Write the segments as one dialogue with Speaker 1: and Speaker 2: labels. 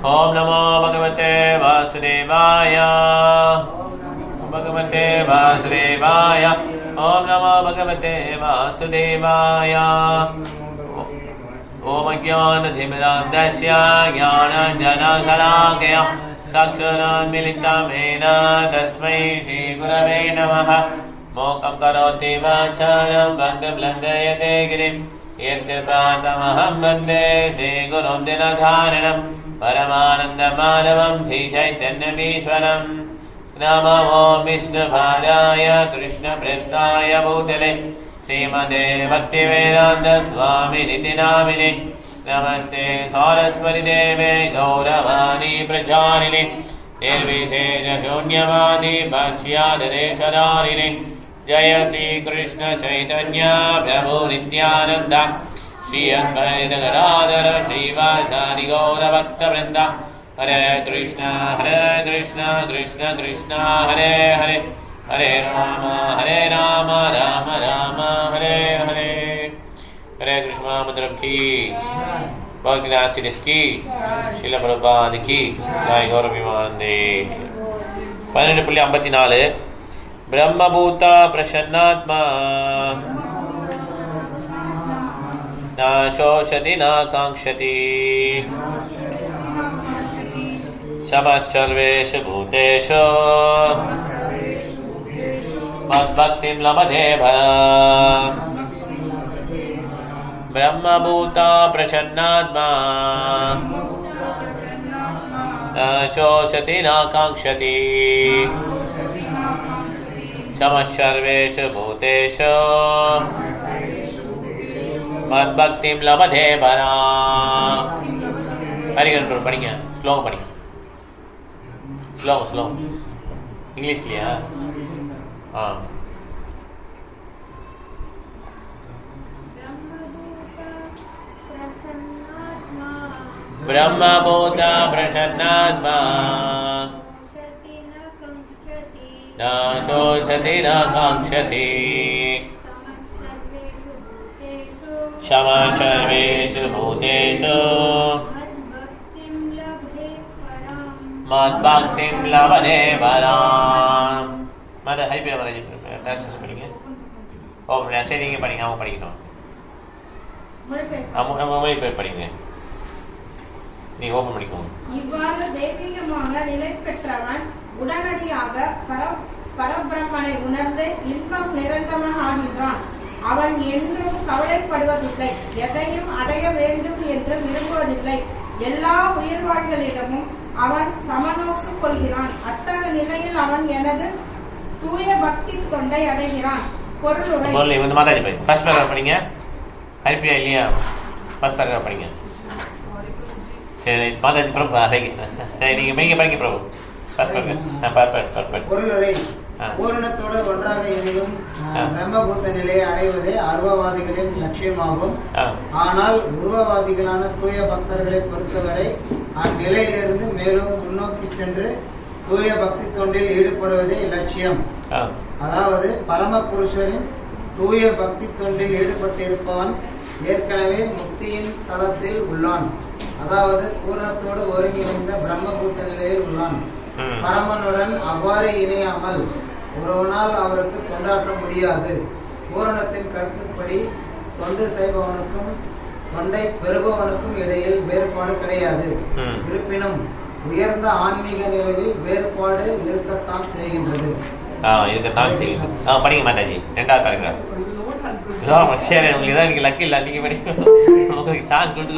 Speaker 1: ओम नमो भगवते वासुदेवाय भगवते वासुदेवाय ओम नमो भगवते वासुदेवाय ओम ज्ञानतिमिरान्धस्य ज्ञानाञ्जनशलाकया चक्षुरुन्मीलितं तस्मै श्रीगुरवे नमः। मोकं करोति वाचालं बन्धुं लङ्घयते गिरिं यत्कृपातमहं वन्दे श्रीगुरुं दिनधारिणं परमानन्दमाधवं श्रीचैतन्यमीश्वरम्। नमो विष्णुपादाय कृष्णप्रेष्ठाय भूतले श्रीमते भक्तिवेदान्तस्वामिनिति नामिने। नमस्ते सरस्वती देवे गौरवाणी प्रचारिणे निर्विशेषशून्यवादी भाष्यादेशधारिणे। जय श्री कृष्ण चैतन्य प्रभु नित्यानंद श्री अद्वैत गदाधर श्रीवासादि गौरभक्तवृंद। हरे कृष्ण कृष्ण कृष्ण हरे हरे हरे राम राम राम हरे हरे। हरे कृष्ण मंत्र की भक्तिदास की श्रील प्रभुपाद की जय गौरवानंदे। 12.54 ब्रह्मभूत प्रसन्नात्मा न शोषति न कांक्षति समस्सर्वेषु भूतेषु मद्भक्तिं लभते भरम्। ब्रह्मभूत प्रसन्नात्मा न शोषति न कांक्षति समस्सर्वेषु भूतेषु मद्भक्तिं लभते भरम्। हरिगण படிங்க ஸ்லோகம் படிங்க ஸ்லோகம் இங்கிலீஷ்லயா? ब्रह्मभूत प्रसन्नात्मा न शोषति न कांक्षति समसर्वेषु भूतेषु मद्भक्तिं लभते भरम्। मत हरि महाराज ट्रांसलेशन படிங்க. சரி நீங்க படிங்க, அவங்க படிக்கணும். மொழி படிங்க, நீ ஓபன் பண்ணிக்கோங்க.
Speaker 2: இவ்வாறு தெய்வீகமாக நிலை பெற்றவன் உடனடியாக பரபிரம்மனை உணர்ந்து இன்பம் நிறைந்தவன் ஆகின்றான். அவன் என்றும் கவலைப்படுவதில்லை, எதையும் அடைய வேண்டும் என்று விரும்புவதில்லை. எல்லா உயிர்வாழ்களிடமும் அவன் சமநோக்கு கொள்கிறான். அத்தகைய நிலையில் அவன் எனது தூய பக்தி தொண்டை அடைகிறான். பொருளுரை
Speaker 1: ஃபர்ஸ்ட் பேராகிராஃப் படிங்க. ஹரிப்பிரியா இல்லையா? ஃபர்ஸ்ட் பேராகிராஃப் படிங்க. சரி மாதாஜி பிரபு சரி நீங்க படிங்க பிரபு.
Speaker 3: பொருளுரை பூரணத்தோடு ஒன்றாக இணையும் பிரம்மபூத்த நிலையை அடைவதே அர்வவாதிகளின் லட்சியமாகும். ஆனால் உருவவாதிகளான தூய பக்தர்களை பொறுத்தவரை அந்நிலையிலிருந்து மேலும் முன்னோக்கி சென்று தூய பக்தி தொண்டில் ஈடுபடுவதே லட்சியம். அதாவது பரம புருஷரின் தூய பக்தி தொண்டில் ஈடுபட்டிருப்பவன் ஏற்கனவே முக்தியின் தளத்தில் உள்ளான். அதாவது பூரணத்தோடு ஒருங்கிணைந்த பிரம்மபூத்த நிலையில் உள்ளான். பரமனுடன் அவ்வாறு இணையாமல் ஒருவனால் அவருக்கு தொண்டாற்ற முடியாது. பூரணத்தின் கருத்துப்படி தொண்டு செய்பவனுக்கும் தொண்டை பெறுபவனுக்கும் இடையில் வேறுபாடு கிடையாது. இருப்பினும் உயர்ந்த ஆன்மீக நிலையில் வேறுபாடு இருக்கத்தான் செய்கின்றது.
Speaker 1: படிங்க மாதாஜி. 2வது பேராகிராஃப். சரி உங்களுக்கு இதான் நீங்க லக்கி இல்ல, நீங்க படிக்கணும். உங்களுக்கு சாங் கொடுத்து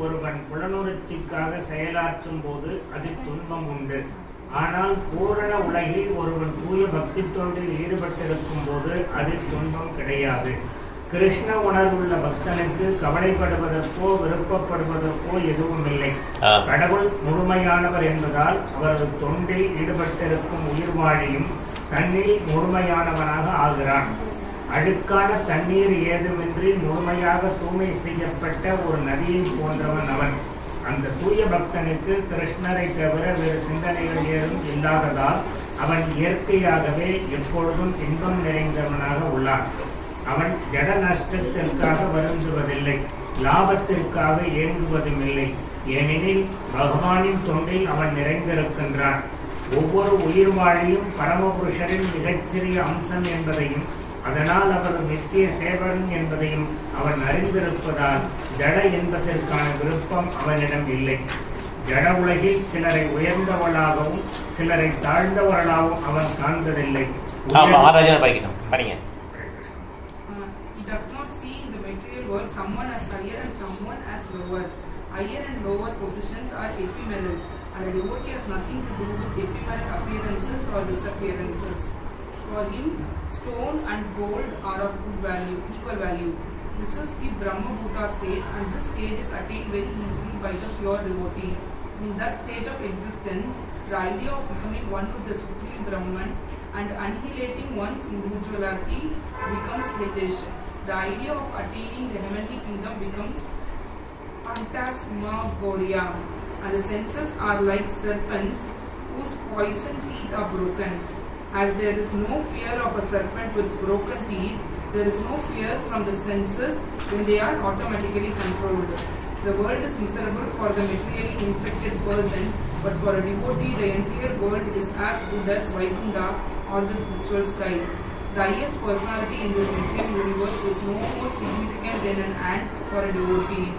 Speaker 4: ஒருவன் புலனுணர்ச்சிக்காக செயலாற்றும் போது அதில் துன்பம் உண்டு. ஆனால் பூரண உலகில் ஒருவன் தூய பக்தி தொண்டில் ஈடுபட்டிருக்கும் போது அதில் துன்பம் கிடையாது. கிருஷ்ண உணர்வுள்ள பக்தனுக்கு கவலைப்படுவதற்கோ விருப்பப்படுவதற்கோ எதுவும் இல்லை. கடவுள் முழுமையானவர் என்பதால் அவரது தொண்டில் ஈடுபட்டிருக்கும் உயிர்வாழியும் தன்னில் முழுமையானவனாக ஆகிறான். அழுக்கான தண்ணீர் ஏதுமின்றி முழுமையாக தூய்மை செய்யப்பட்ட ஒரு நதியை போன்றவன் அவன். அந்த தூய பக்தனுக்கு கிருஷ்ணரை தவிர வேறு சிந்தனைகள் ஏதும் இல்லாததால் அவன் இயற்கையாகவே எப்பொழுதும் இன்பம் நிறைந்தவனாக உள்ளான். அவன் ஜட நஷ்டத்திற்காக வருந்துவதில்லை, லாபத்திற்காக ஏங்குவதும் இல்லை. ஏனெனில் பகவானின் தொண்டில் அவன் நிறைந்திருக்கின்றான். ஒவ்வொரு உயிர் வாழியும் பரமபுருஷரின் மிகச்சிறிய அம்சம் என்பதையும் அதனால் அவர் நித்திய சேவகன் என்பதையும் அவன் அறிந்திருப்பதால் ஜட என்பதற்கான விருப்பம் அவனிடம் இல்லை. ஜட உலகில் சிலரை உயர்ந்தவளாகவும் சிலரை தாழ்ந்தவர்களாகவும் அவன் காண்பதில்லை.
Speaker 5: He does not see in the material world someone as higher and someone as lower. Higher and lower positions are ephemeral, and a devotee has nothing to do with ephemeral appearances or disappearances. For him, stone and gold are of good value, equal value. This is the Brahma Bhuta stage, and this stage is attained very easily by the pure devotee. In that stage of existence, the idea of becoming one with the Supreme Brahman and annihilating one's individuality becomes hellish. The idea of attaining the heavenly kingdom becomes phantasmagoria, and the senses are like serpents whose poison teeth are broken. As there is no fear of a serpent with broken teeth, there is no fear from the senses when they are automatically controlled. The world is miserable for the materially infected person, but for a devotee, the entire world is as good as Vaikuntha or the spiritual sky. The highest personality in this material universe is no more significant than an ant for a devotee.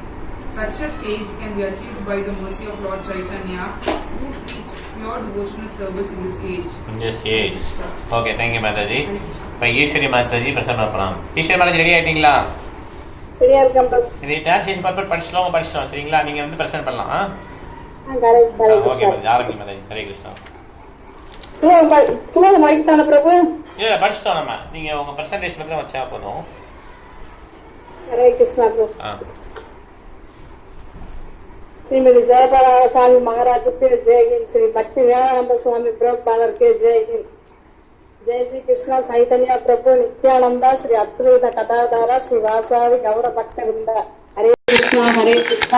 Speaker 5: Such a stage can be achieved by the mercy of Lord Chaitanya, who teach pure devotional service in this age.
Speaker 1: Yes, yes. Okay, thank you, Mataji. இப்போ Eswari Mataji present பண்ணலாம். Eswari Mataji ready ஆயிட்டீங்களா?
Speaker 6: சரியா இருக்கேன்.
Speaker 1: இது translation paper படிச்சிட்டோம் சரிங்களா? நீங்க வந்து present பண்ணலாம். ஓகே மாதாஜி, ஆரம்பிங்க மாதாஜி. ஹரே கிருஷ்ணா.
Speaker 6: சும்மா மைக்தான பிரபு.
Speaker 1: இல்ல படிச்சிட்டோம் நம்ம. நீங்க உங்க பிரசன்டேஷன் மட்டும் வச்சா போதும்.
Speaker 6: ஹரே கிருஷ்ணா பிரபு. श्रीमती जयपाल स्वामी महाराज के जय हिंद। श्री भक्ति वेदांत स्वामी प्रभुपाद के जय हिंद। जय श्री कृष्ण चैतन्य प्रभु नित्यानंद श्री अद्वैत कथाधार श्री वासादि गौर भक्त वृंद। हरे कृष्ण हरे कृष्ण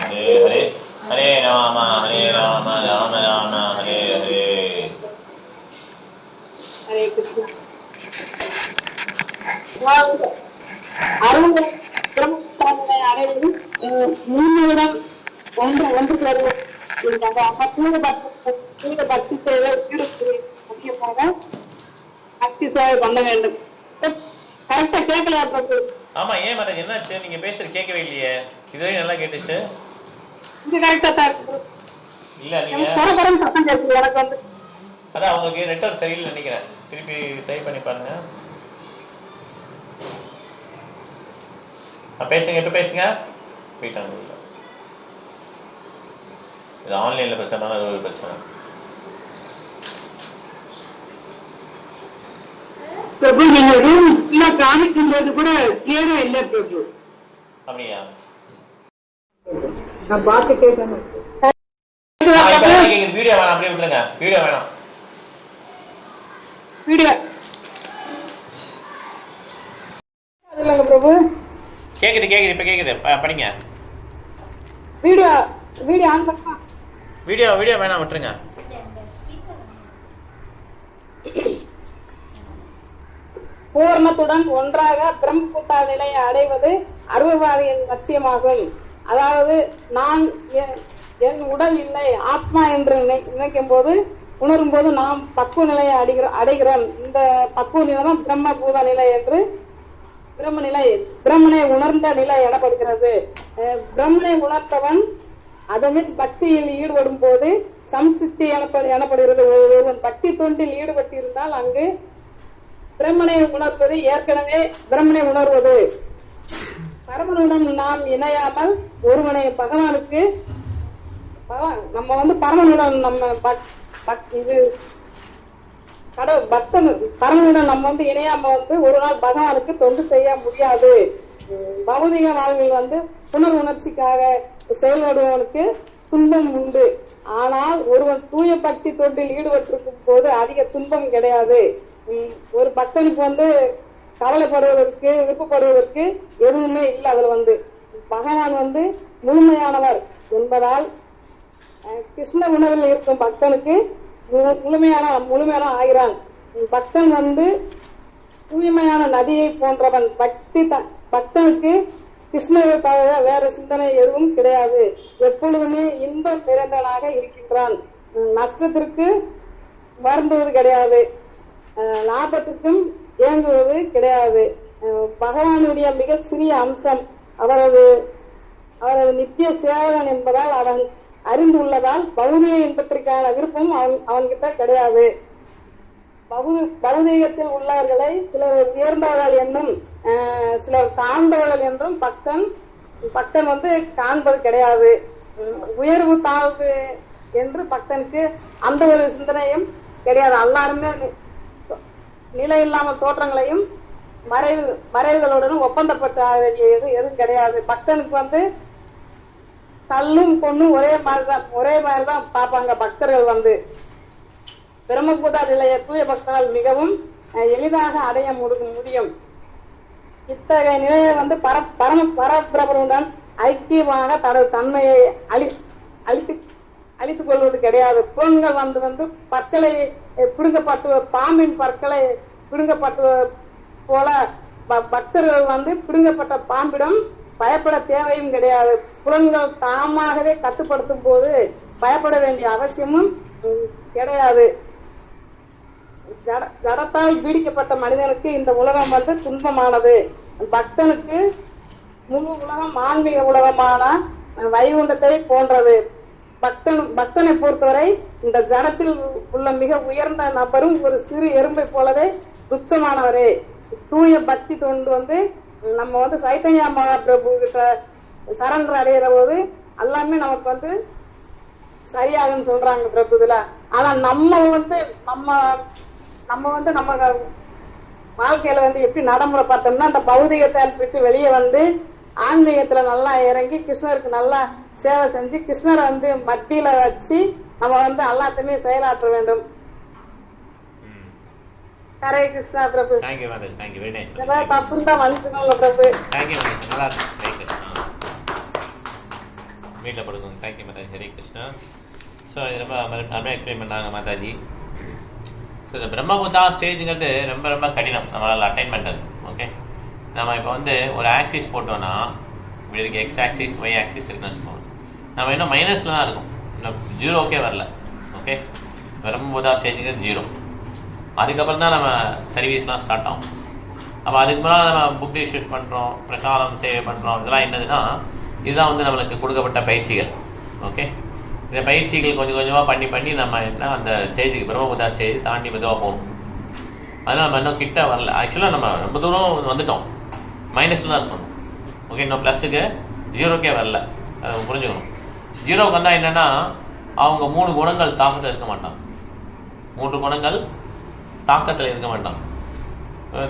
Speaker 1: हरे हरे हरे राम राम राम हरे हरे।
Speaker 6: हरे कृष्ण। अरुण பிரம்மஸ்தானத்தை அடைவது 3 இடம் ஒன்று பக்தி சேவை முக்கியமாக பக்தி சேவை பண்ண வேண்டும். கரெக்டா கேட்கலையா பிரபு?
Speaker 1: ஆமா, ஏன் மாதாஜி என்னாச்சு? நீங்க பேசுறது கேட்கவே இல்லையே. இதுவே நல்லா கேட்டுச்சு.
Speaker 6: இது கரெக்டா தான் இருக்கு.
Speaker 1: இல்ல நீங்க
Speaker 6: பரபரம் சத்தம் கேட்குது எனக்கு வந்து.
Speaker 1: அதான் உங்களுக்கு நெட்வொர்க் சரியில்லை நினைக்கிறேன். திருப்பி ட்ரை பண்ணி பாருங்க. பேசுங்க, எப்ப பேசுங்க. போயிட்டாங்க. இது ஆன்லைன்ல பிரச்சனை, அது ஒரு பிரச்சனை.
Speaker 6: பிரபு நீங்க ரூம் இல்ல காமிக்கும் போது கூட கிளியரா இல்ல பிரபு.
Speaker 1: அப்படியா?
Speaker 6: நான் பாத்து கேட்டேன்.
Speaker 1: வீடியோ வேணாம், அப்படியே விட்டுருங்க. வீடியோ வேணாம்.
Speaker 6: வீடியோ இல்லங்க பிரபு.
Speaker 1: கேக்குது இப்ப கேக்குது. படிங்க.
Speaker 6: வீடியோ ஆன் பண்ணா.
Speaker 1: வீடியோ வேணாம், விட்டுருங்க.
Speaker 6: பூர்ணத்துடன் ஒன்றாக பிரம்மபுத்தா நிலையை அடைவது அருவவாதியின் லட்சியமாகும். அதாவது நான் என் உடல் இல்லை ஆத்மா என்று நினைக்கும் போது உணரும் போது நாம் பக்குவ நிலையை அடைகிறோம். இந்த பக்குவ நிலை தான் பிரம்மபூத நிலை என்று பிரம்மனை உணர்ந்த நிலை எனப்படுகிறது. பிரம்மனை உணர்ந்தவன் அதனில் பக்தியில் ஈடுபடும் போது சம்சித்தி எனப்படுகிறது. ஒருவன் பக்தி தொண்டில் ஈடுபட்டிருந்தால் அங்கு பிரம்மனை உணர்வது ஏற்கனவே பிரம்மனை உணர்வது. பரமனுடன் நாம் இணையாமல் ஒருவனை பகவானுக்கு நம்ம வந்து பரமனுடன் நம்ம இது பரமனுடன் நம்ம வந்து இணையாம வந்து ஒரு நாள் பகவானுக்கு தொண்டு செய்ய முடியாது. பௌதிக வாழ்வில் வந்து புனர் உணர்ச்சிக்காக செயல்படுவனுக்கு துன்பம் உண்டு. ஆனால் ஒருவன் தூய பக்தி தொண்டில் ஈடுபட்டிருக்கும் போது அதிக துன்பம் கிடையாது. ஒரு பக்தனுக்கு வந்து கவலைப்படுவதற்கு விருப்பப்படுவதற்கு எதுவுமே இல்லை. அதுல வந்து பகவான் வந்து முழுமையானவர் என்பதால் கிருஷ்ண உணர்வில் இருக்கும் பக்தனுக்கு முழுமையான ஆகிறான். பக்தன் வந்து தூய்மையான நதியை போன்றவன். பக்தனுக்கு கிருஷ்ணரை தவிர வேற சிந்தனை எதுவும் கிடையாது. எப்பொழுதுமே இன்பம் நிறைந்தவனாக இருக்கின்றான். நஷ்டத்திற்கு வருந்துவது கிடையாது, லாபத்திற்கும் இயங்குவது கிடையாது. பகவானுடைய மிக சிறிய அம்சம் அவரது நித்திய சேவகன் என்பதால் அவன் அறிந்துள்ளதால் பௌதிக இன்பத்திற்கான விருப்பம் அவன்கிட்ட கிடையாது. பௌதீகத்தில் உள்ளவர்களை சிலர் உயர்ந்தவர்கள் என்றும் சிலர் தாழ்ந்தவர்கள் என்றும் பக்தன் வந்து காண்பது கிடையாது. உயர்வு தாழ்வு என்று பக்தனுக்கு அந்த ஒரு சிந்தனையும் கிடையாது. எல்லாருமே நிலை இல்லாமல் தோற்றங்களையும் மறைவுகளுடன் ஒப்பந்தப்பட்ட வேண்டியது எதுவும் கிடையாது. பக்தனுக்கு வந்து கல்லும் பொண்ணும் ஒரே மாதிரிதான் பார்ப்பாங்க. பக்தர்கள் வந்து பிரம்மபூதா நிலைய தூய பக்தர்கள் மிகவும் எளிதாக அடைய முடியும். இத்தகைய நிலையை வந்து பரபிரபுடன் ஐக்கியமான தனது தன்மையை அழித்துக் கொள்வது கிடையாது. புலன்கள் வந்து பற்களை பிடுங்கப்பட்டு பாம்பின் பற்களை பிடுங்கப்பட்டு போல பக்தர்கள் வந்து பிடுங்கப்பட்ட பாம்பிடம் பயப்பட தேவையும் கிடையாது. புலன்கள் தாமாகவே கட்டுப்படுத்தும் போது பயப்பட வேண்டிய அவசியமும் கிடையாது. ஜடத்தால் பீடிக்கப்பட்ட மனிதனுக்கு இந்த உலகம் வந்து துன்பமானது. பக்தனுக்கு முழு உலகம் ஆன்மீக உலகமான வைகுண்டத்தை போன்றது. பக்தனை பொறுத்தவரை இந்த ஜடத்தில் உள்ள மிக உயர்ந்த நபரும் ஒரு சிறு எறும்பை போலவே துச்சமானவரே. தூய பக்தி தொண்டு வந்து நம்ம வந்து சைத்தன்யா மகாபிரபு கிட்ட சரண்டர் அடைகிற போது எல்லாமே நமக்கு வந்து சரியாகுன்னு சொல்றாங்க பிரபுதுல. ஆனா நம்ம வாழ்க்கையில வந்து எப்படி நடைமுறை பார்த்தோம்னா அந்த பௌதிகத்தை விட்டு வெளியே வந்து ஆன்மீகத்துல நல்லா இறங்கி கிருஷ்ணருக்கு நல்லா சேவை செஞ்சு கிருஷ்ணரை வந்து மத்தியில வச்சு நம்ம வந்து எல்லாத்தையுமே செயலாற்ற வேண்டும். Hare Krishna Prabhu.
Speaker 1: Thank you madam, thank you, very nice.
Speaker 6: தப்பு தான் மன்னிச்சுக்கோங்க பிரபு.
Speaker 1: தேங்க்யூ மேடம், நல்லா இருக்கு. ஹரே கிருஷ்ணா. வீட்டில் படுக்கோங்க. தேங்க்யூ மாதாஜி. ஹரே கிருஷ்ணா. ஸோ இது ரொம்ப அருமையாக எக்ஸ்பிளைன் பண்ணாங்க மாதாஜி. ஸோ இந்த பிரம்மபுத்தா ஸ்டேஜுங்கிறது ரொம்ப ரொம்ப கடினம் நம்மளால் அட்டைன் பண்ணுறது. ஓகே, நம்ம இப்போ வந்து ஒரு ஆக்சிஸ் போட்டோன்னா இப்படி இருக்குது, எக்ஸ் ஆக்சிஸ் ஒய் ஆக்சிஸ் இருக்குன்னு வச்சுக்கோங்க. நம்ம இன்னும் மைனஸில் தான் இருக்கும், இன்னும் ஜீரோக்கே வரல. ஓகே, பிரம்மபுத்தா ஸ்டேஜுங்கிறது ஜீரோ. அதுக்கப்புறம் தான் நம்ம சர்வீஸ்லாம் ஸ்டார்ட் ஆகும். அப்போ அதுக்கு முன்னால் நம்ம புக் டிஸ்ட்ரிபியூட் பண்ணுறோம், பிரசாரம் சேவை பண்ணுறோம். இதெல்லாம் என்னதுன்னா இதுதான் வந்து நம்மளுக்கு கொடுக்கப்பட்ட பயிற்சிகள். ஓகே, இந்த பயிற்சிகள் கொஞ்சம் கொஞ்சமாக பண்ணி நம்ம என்ன அந்த ஸ்டேஜுக்கு பிரம்மபுத்தா ஸ்டேஜ் தாண்டி மெதுவாக போகணும். அதனால் நம்ம இன்னும் கிட்ட வரல. ஆக்சுவலாக நம்ம ரொம்ப தூரம் வந்துட்டோம், மைனஸில் தான் இருக்கணும். ஓகே, இன்னும் ப்ளஸுக்கு ஜீரோக்கே வரல, அதை புரிஞ்சுக்கணும். ஜீரோவுக்கு வந்தால் என்னென்னா அவங்க 3 குணங்கள் தாக்கத்தில் இருக்க மாட்டாங்க. 3 குணங்கள் தாக்கத்தில் இருக்க மாட்டாங்க.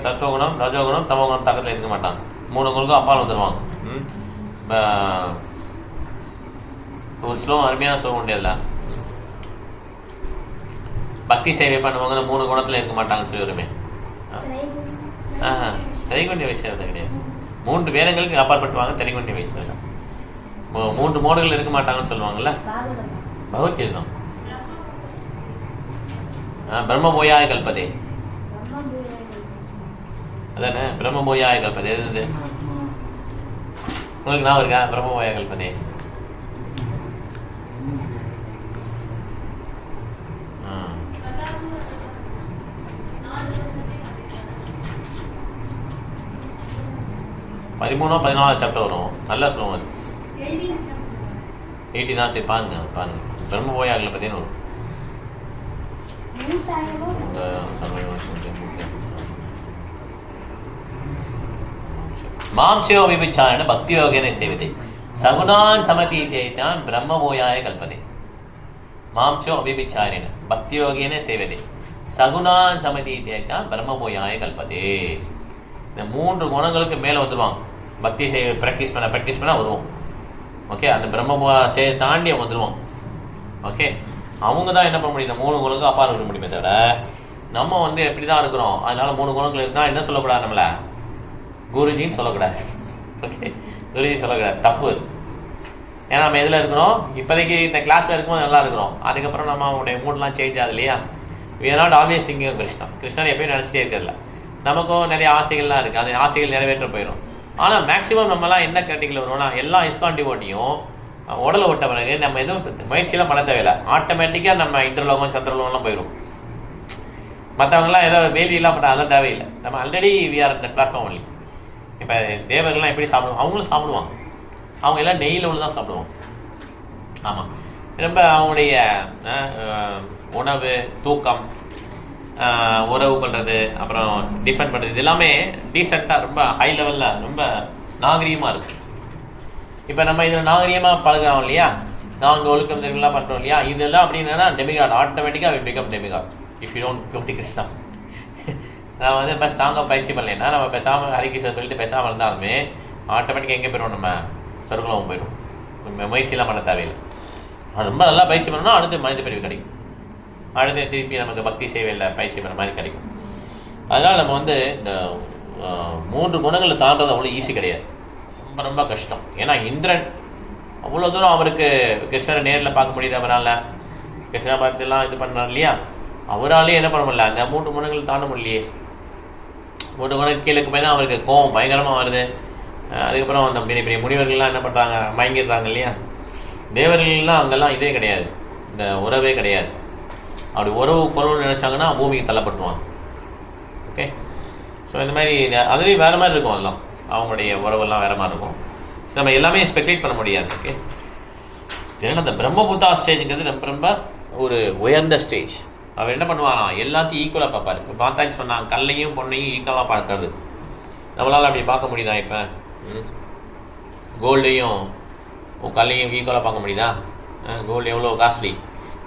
Speaker 1: தத்துவகுணம், ரஜோகுணம், தமோகுணம் தாக்கத்தில் இருக்க மாட்டாங்க. 3 குணங்களுக்கும் அப்பால் வந்துடுவாங்க. ஒரு ஸ்லோகம், அருமையான ஸ்லோகம் உண்டியல்ல, பக்தி சேவை பண்ணுவாங்க 3 குணத்தில் இருக்க மாட்டாங்கன்னு சொல்லி வருமே. திரைகுண்ய வயசு கிடையாது. 3 வேதங்களுக்கு அப்பாற்பட்டுவாங்க, திரைகுண்ய வயசு. 3 மோடுகள் இருக்க மாட்டாங்கன்னு சொல்லுவாங்கல்ல, பகவத்கீதை தான். பிரம்மபோயாய கல்பதே, அதானே பிரம்மபோயாய கல்பதே. எது உங்களுக்கு நான் இருக்கா? பிரம்மபோயாய கல்பதே. பதிமூணோ 14 சாப்டர் வரும். நல்லா சொல்லுவோம். அது 18 தான். சரி, பாருங்க பிரம்மபோயாக்களை பற்றினு வரும். மாம்சோ விபிச்சாரண பக்தி யோகேன சேவதே சகுணான் சமதீத்தான் பிரம்மபோயாய கல்பதே. மாம்சோ அபிபிச்சாரண பக்தி யோகேன சேவதே சகுணான் சமதீத்தான் பிரம்மபோயாய கல்பதே. இந்த 3 குணங்களுக்கு மேலே வந்துடுவாங்க. பக்தி சேவை ப்ராக்டிஸ் பண்ண வருவோம். ஓகே, அந்த பிரம்மபோயா சேவை தாண்டி அவங்க வந்துடுவோம். ஓகே, அவங்க தான் என்ன பண்ண முடியும், இந்த 3 குணங்களுக்கு அப்பால் விட முடியுமே தவிர நம்ம வந்து எப்படி தான் இருக்கிறோம். அதனால 3 குணங்கள் இருந்தால் என்ன சொல்லக்கூடாது, நம்மளை குருஜின்னு சொல்லக்கூடாது. ஓகே, குருஜி சொல்லக்கூடாது, தப்பு. ஏன்னா நம்ம எதில் இருக்கிறோம், இப்போதைக்கு இந்த கிளாஸில் இருக்கும்போது நல்லா இருக்கிறோம். அதுக்கப்புறம் நம்ம அவங்களுடைய மூடெலாம் சேஞ்ச் ஆகுது இல்லையா. We are not always thinking Krishnan எப்பயும் நினச்சிட்டே இருக்கிறதில்ல. நமக்கும் நிறைய ஆசைகள்லாம் இருக்குது. அந்த ஆசைகள் நிறைவேற்ற போயிடும். ஆனால் மேக்ஸிமம் நம்மலாம் என்ன கேட்டகரியில் வருவோம்னா எல்லா இஸ்கான் டிவோட்டியும் உடலை விட்ட பிறகு நம்ம எதுவும் முயற்சியெல்லாம் பண்ண தேவையில்லை, ஆட்டோமேட்டிக்காக நம்ம இந்திரலோகம் சந்திரலோகம்லாம் போயிடும். மற்றவங்களாம் ஏதோ வேலியெல்லாம் பண்ண அதெல்லாம் தேவையில்லை. நம்ம ஆல்ரெடி வி ஆர் இந்த பிளாட்ஃபார்ம் ஒன்லி. இப்போ தேவர்கள்லாம் எப்படி சாப்பிடுவோம், அவங்களும் சாப்பிடுவாங்க. அவங்க எல்லாம் நெய்யில் உள்ள தான் சாப்பிடுவாங்க. ஆமாம், ரொம்ப அவங்களுடைய உணவு, தூக்கம், உறவு பண்ணுறது, அப்புறம் டிஃபெண்ட் பண்ணுறது, இது எல்லாமே டீசெண்டாக ரொம்ப ஹை லெவலில் ரொம்ப நாகரீகமாக இருக்குது. இப்போ நம்ம இதில் நாகரீகமாக பழகிறோம் இல்லையா, நாங்கள் ஒழுக்கம் தெரிவிலாம் பண்ணுறோம் இல்லையா, இதெல்லாம் அப்படின்னா டெமிகாட் ஆட்டோமேட்டிக்காக will become demigod if you don't go to Krishna. நான் வந்து ரொம்ப ஸ்ட்ராங்காக பயிற்சி பண்ணலைன்னா நம்ம பேசாமல் ஹரிகிருஷ்ணா சொல்லிட்டு பேசாமல் இருந்தாலுமே ஆட்டோமேட்டிக்காக எங்கே போயிடுவோம், நம்ம சொர்க்கம் போயிடும். முயற்சியெல்லாம் பண்ண தேவையில்லை. ரொம்ப நல்லா பயிற்சி பண்ணணும்னா அடுத்து மனித பிரிவு கிடைக்கும், அடுத்து திருப்பி நமக்கு பக்தி சேவையில் பயிற்சி பண்ண மாதிரி கிடைக்கும். அதனால் நம்ம வந்து இந்த 3 குணங்களை தாண்டது அவ்வளோ ஈஸி கிடையாது, ரொம்ப ரொம்ப கஷ்டம். ஏன்னா இந்திரன் அவ்வளோ தூரம் அவருக்கு கிருஷ்ணரை நேரில் பார்க்க முடியுது, அவரால் கிருஷ்ணா பார்த்துலாம் இது பண்ணார் இல்லையா, அவராலே என்ன பண்ண முடியல, அந்த 3 குணங்கள் தாண்ட முடியலையே. 3 குணம் கீழே போய் தான் அவருக்கு கோவம் பயங்கரமாக வருது. அதுக்கப்புறம் அந்த பெரிய பெரிய முனிவர்கள்லாம் என்ன பண்ணுறாங்க, மயங்கிடுறாங்க இல்லையா. தேவர்கள்லாம் அங்கெல்லாம் இதே கிடையாது, இந்த உறவே கிடையாது. அப்படி உறவு கொள்ளணும்னு நினச்சாங்கன்னா பூமிக்கு தள்ளப்பட்டுருவாங்க. ஓகே, ஸோ இந்த மாதிரி அதுலேயும் வேறு மாதிரி இருக்கும், அதெல்லாம் அவங்களுடைய உறவெல்லாம் வேறு மாதிரி இருக்கும். ஸோ நம்ம எல்லாமே ஸ்பெகுலேட் பண்ண முடியாது. ஓகே, ஏன்னா அந்த பிரம்மபுத்தா ஸ்டேஜுங்கிறது ரொம்ப ரொம்ப ஒரு உயர்ந்த ஸ்டேஜ். அவர் என்ன பண்ணுவானா, எல்லாத்தையும் ஈக்குவலாக பார்ப்பார். இப்போ பார்த்தாச்சு சொன்னாங்க, கல்லையும் பொண்ணையும் ஈக்குவலாக பார்க்கறது. நம்மளால் அப்படி பார்க்க முடியுதா? இப்போ கோல்டையும் கல்லையும் ஈக்குவலாக பார்க்க முடியுதா? கோல்டு எவ்வளோ காஸ்ட்லி,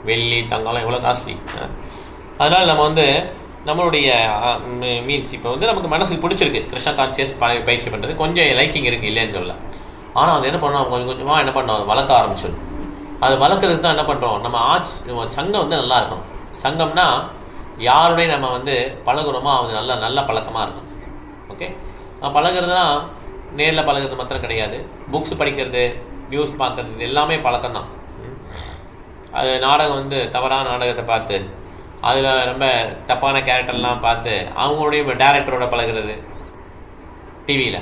Speaker 1: வெள்ளி தங்கம்லாம் எவ்வளோ காஸ்ட்லி. அதனால் நம்ம வந்து நம்மளுடைய மீன்ஸ் இப்போ வந்து நமக்கு மனசுக்கு பிடிச்சிருக்கு கிருஷ்ணா கான்சியஸ் பயிற்சி பண்ணுறது, கொஞ்சம் லைக்கிங் இருக்குது இல்லைன்னு சொல்லல. ஆனால் அது என்ன பண்ணோம், கொஞ்சம் கொஞ்சமாக என்ன பண்ணோம், அது வளர்க்க ஆரம்பிச்சிடும். அது வளர்க்குறதுக்கு தான் என்ன பண்ணுறோம், நம்ம சங்கம் வந்து நல்லா இருக்கணும். சங்கம்னா யாருடைய நம்ம வந்து பழகுறோமோ அது நல்ல பழக்கமாக இருக்கும். ஓகே, பழகிறதுனா நேரில் பழகிறது மாத்திரம் கிடையாது, புக்ஸ் படிக்கிறது, நியூஸ் பார்க்குறது, எல்லாமே பழக்கம்தான். அது நாடகம் வந்து தவறான நாடகத்தை பார்த்து அதில் ரொம்ப தப்பான கேரக்டர்லாம் பார்த்து அவங்களுடைய டேரக்டரோட பழகிறது, டிவியில்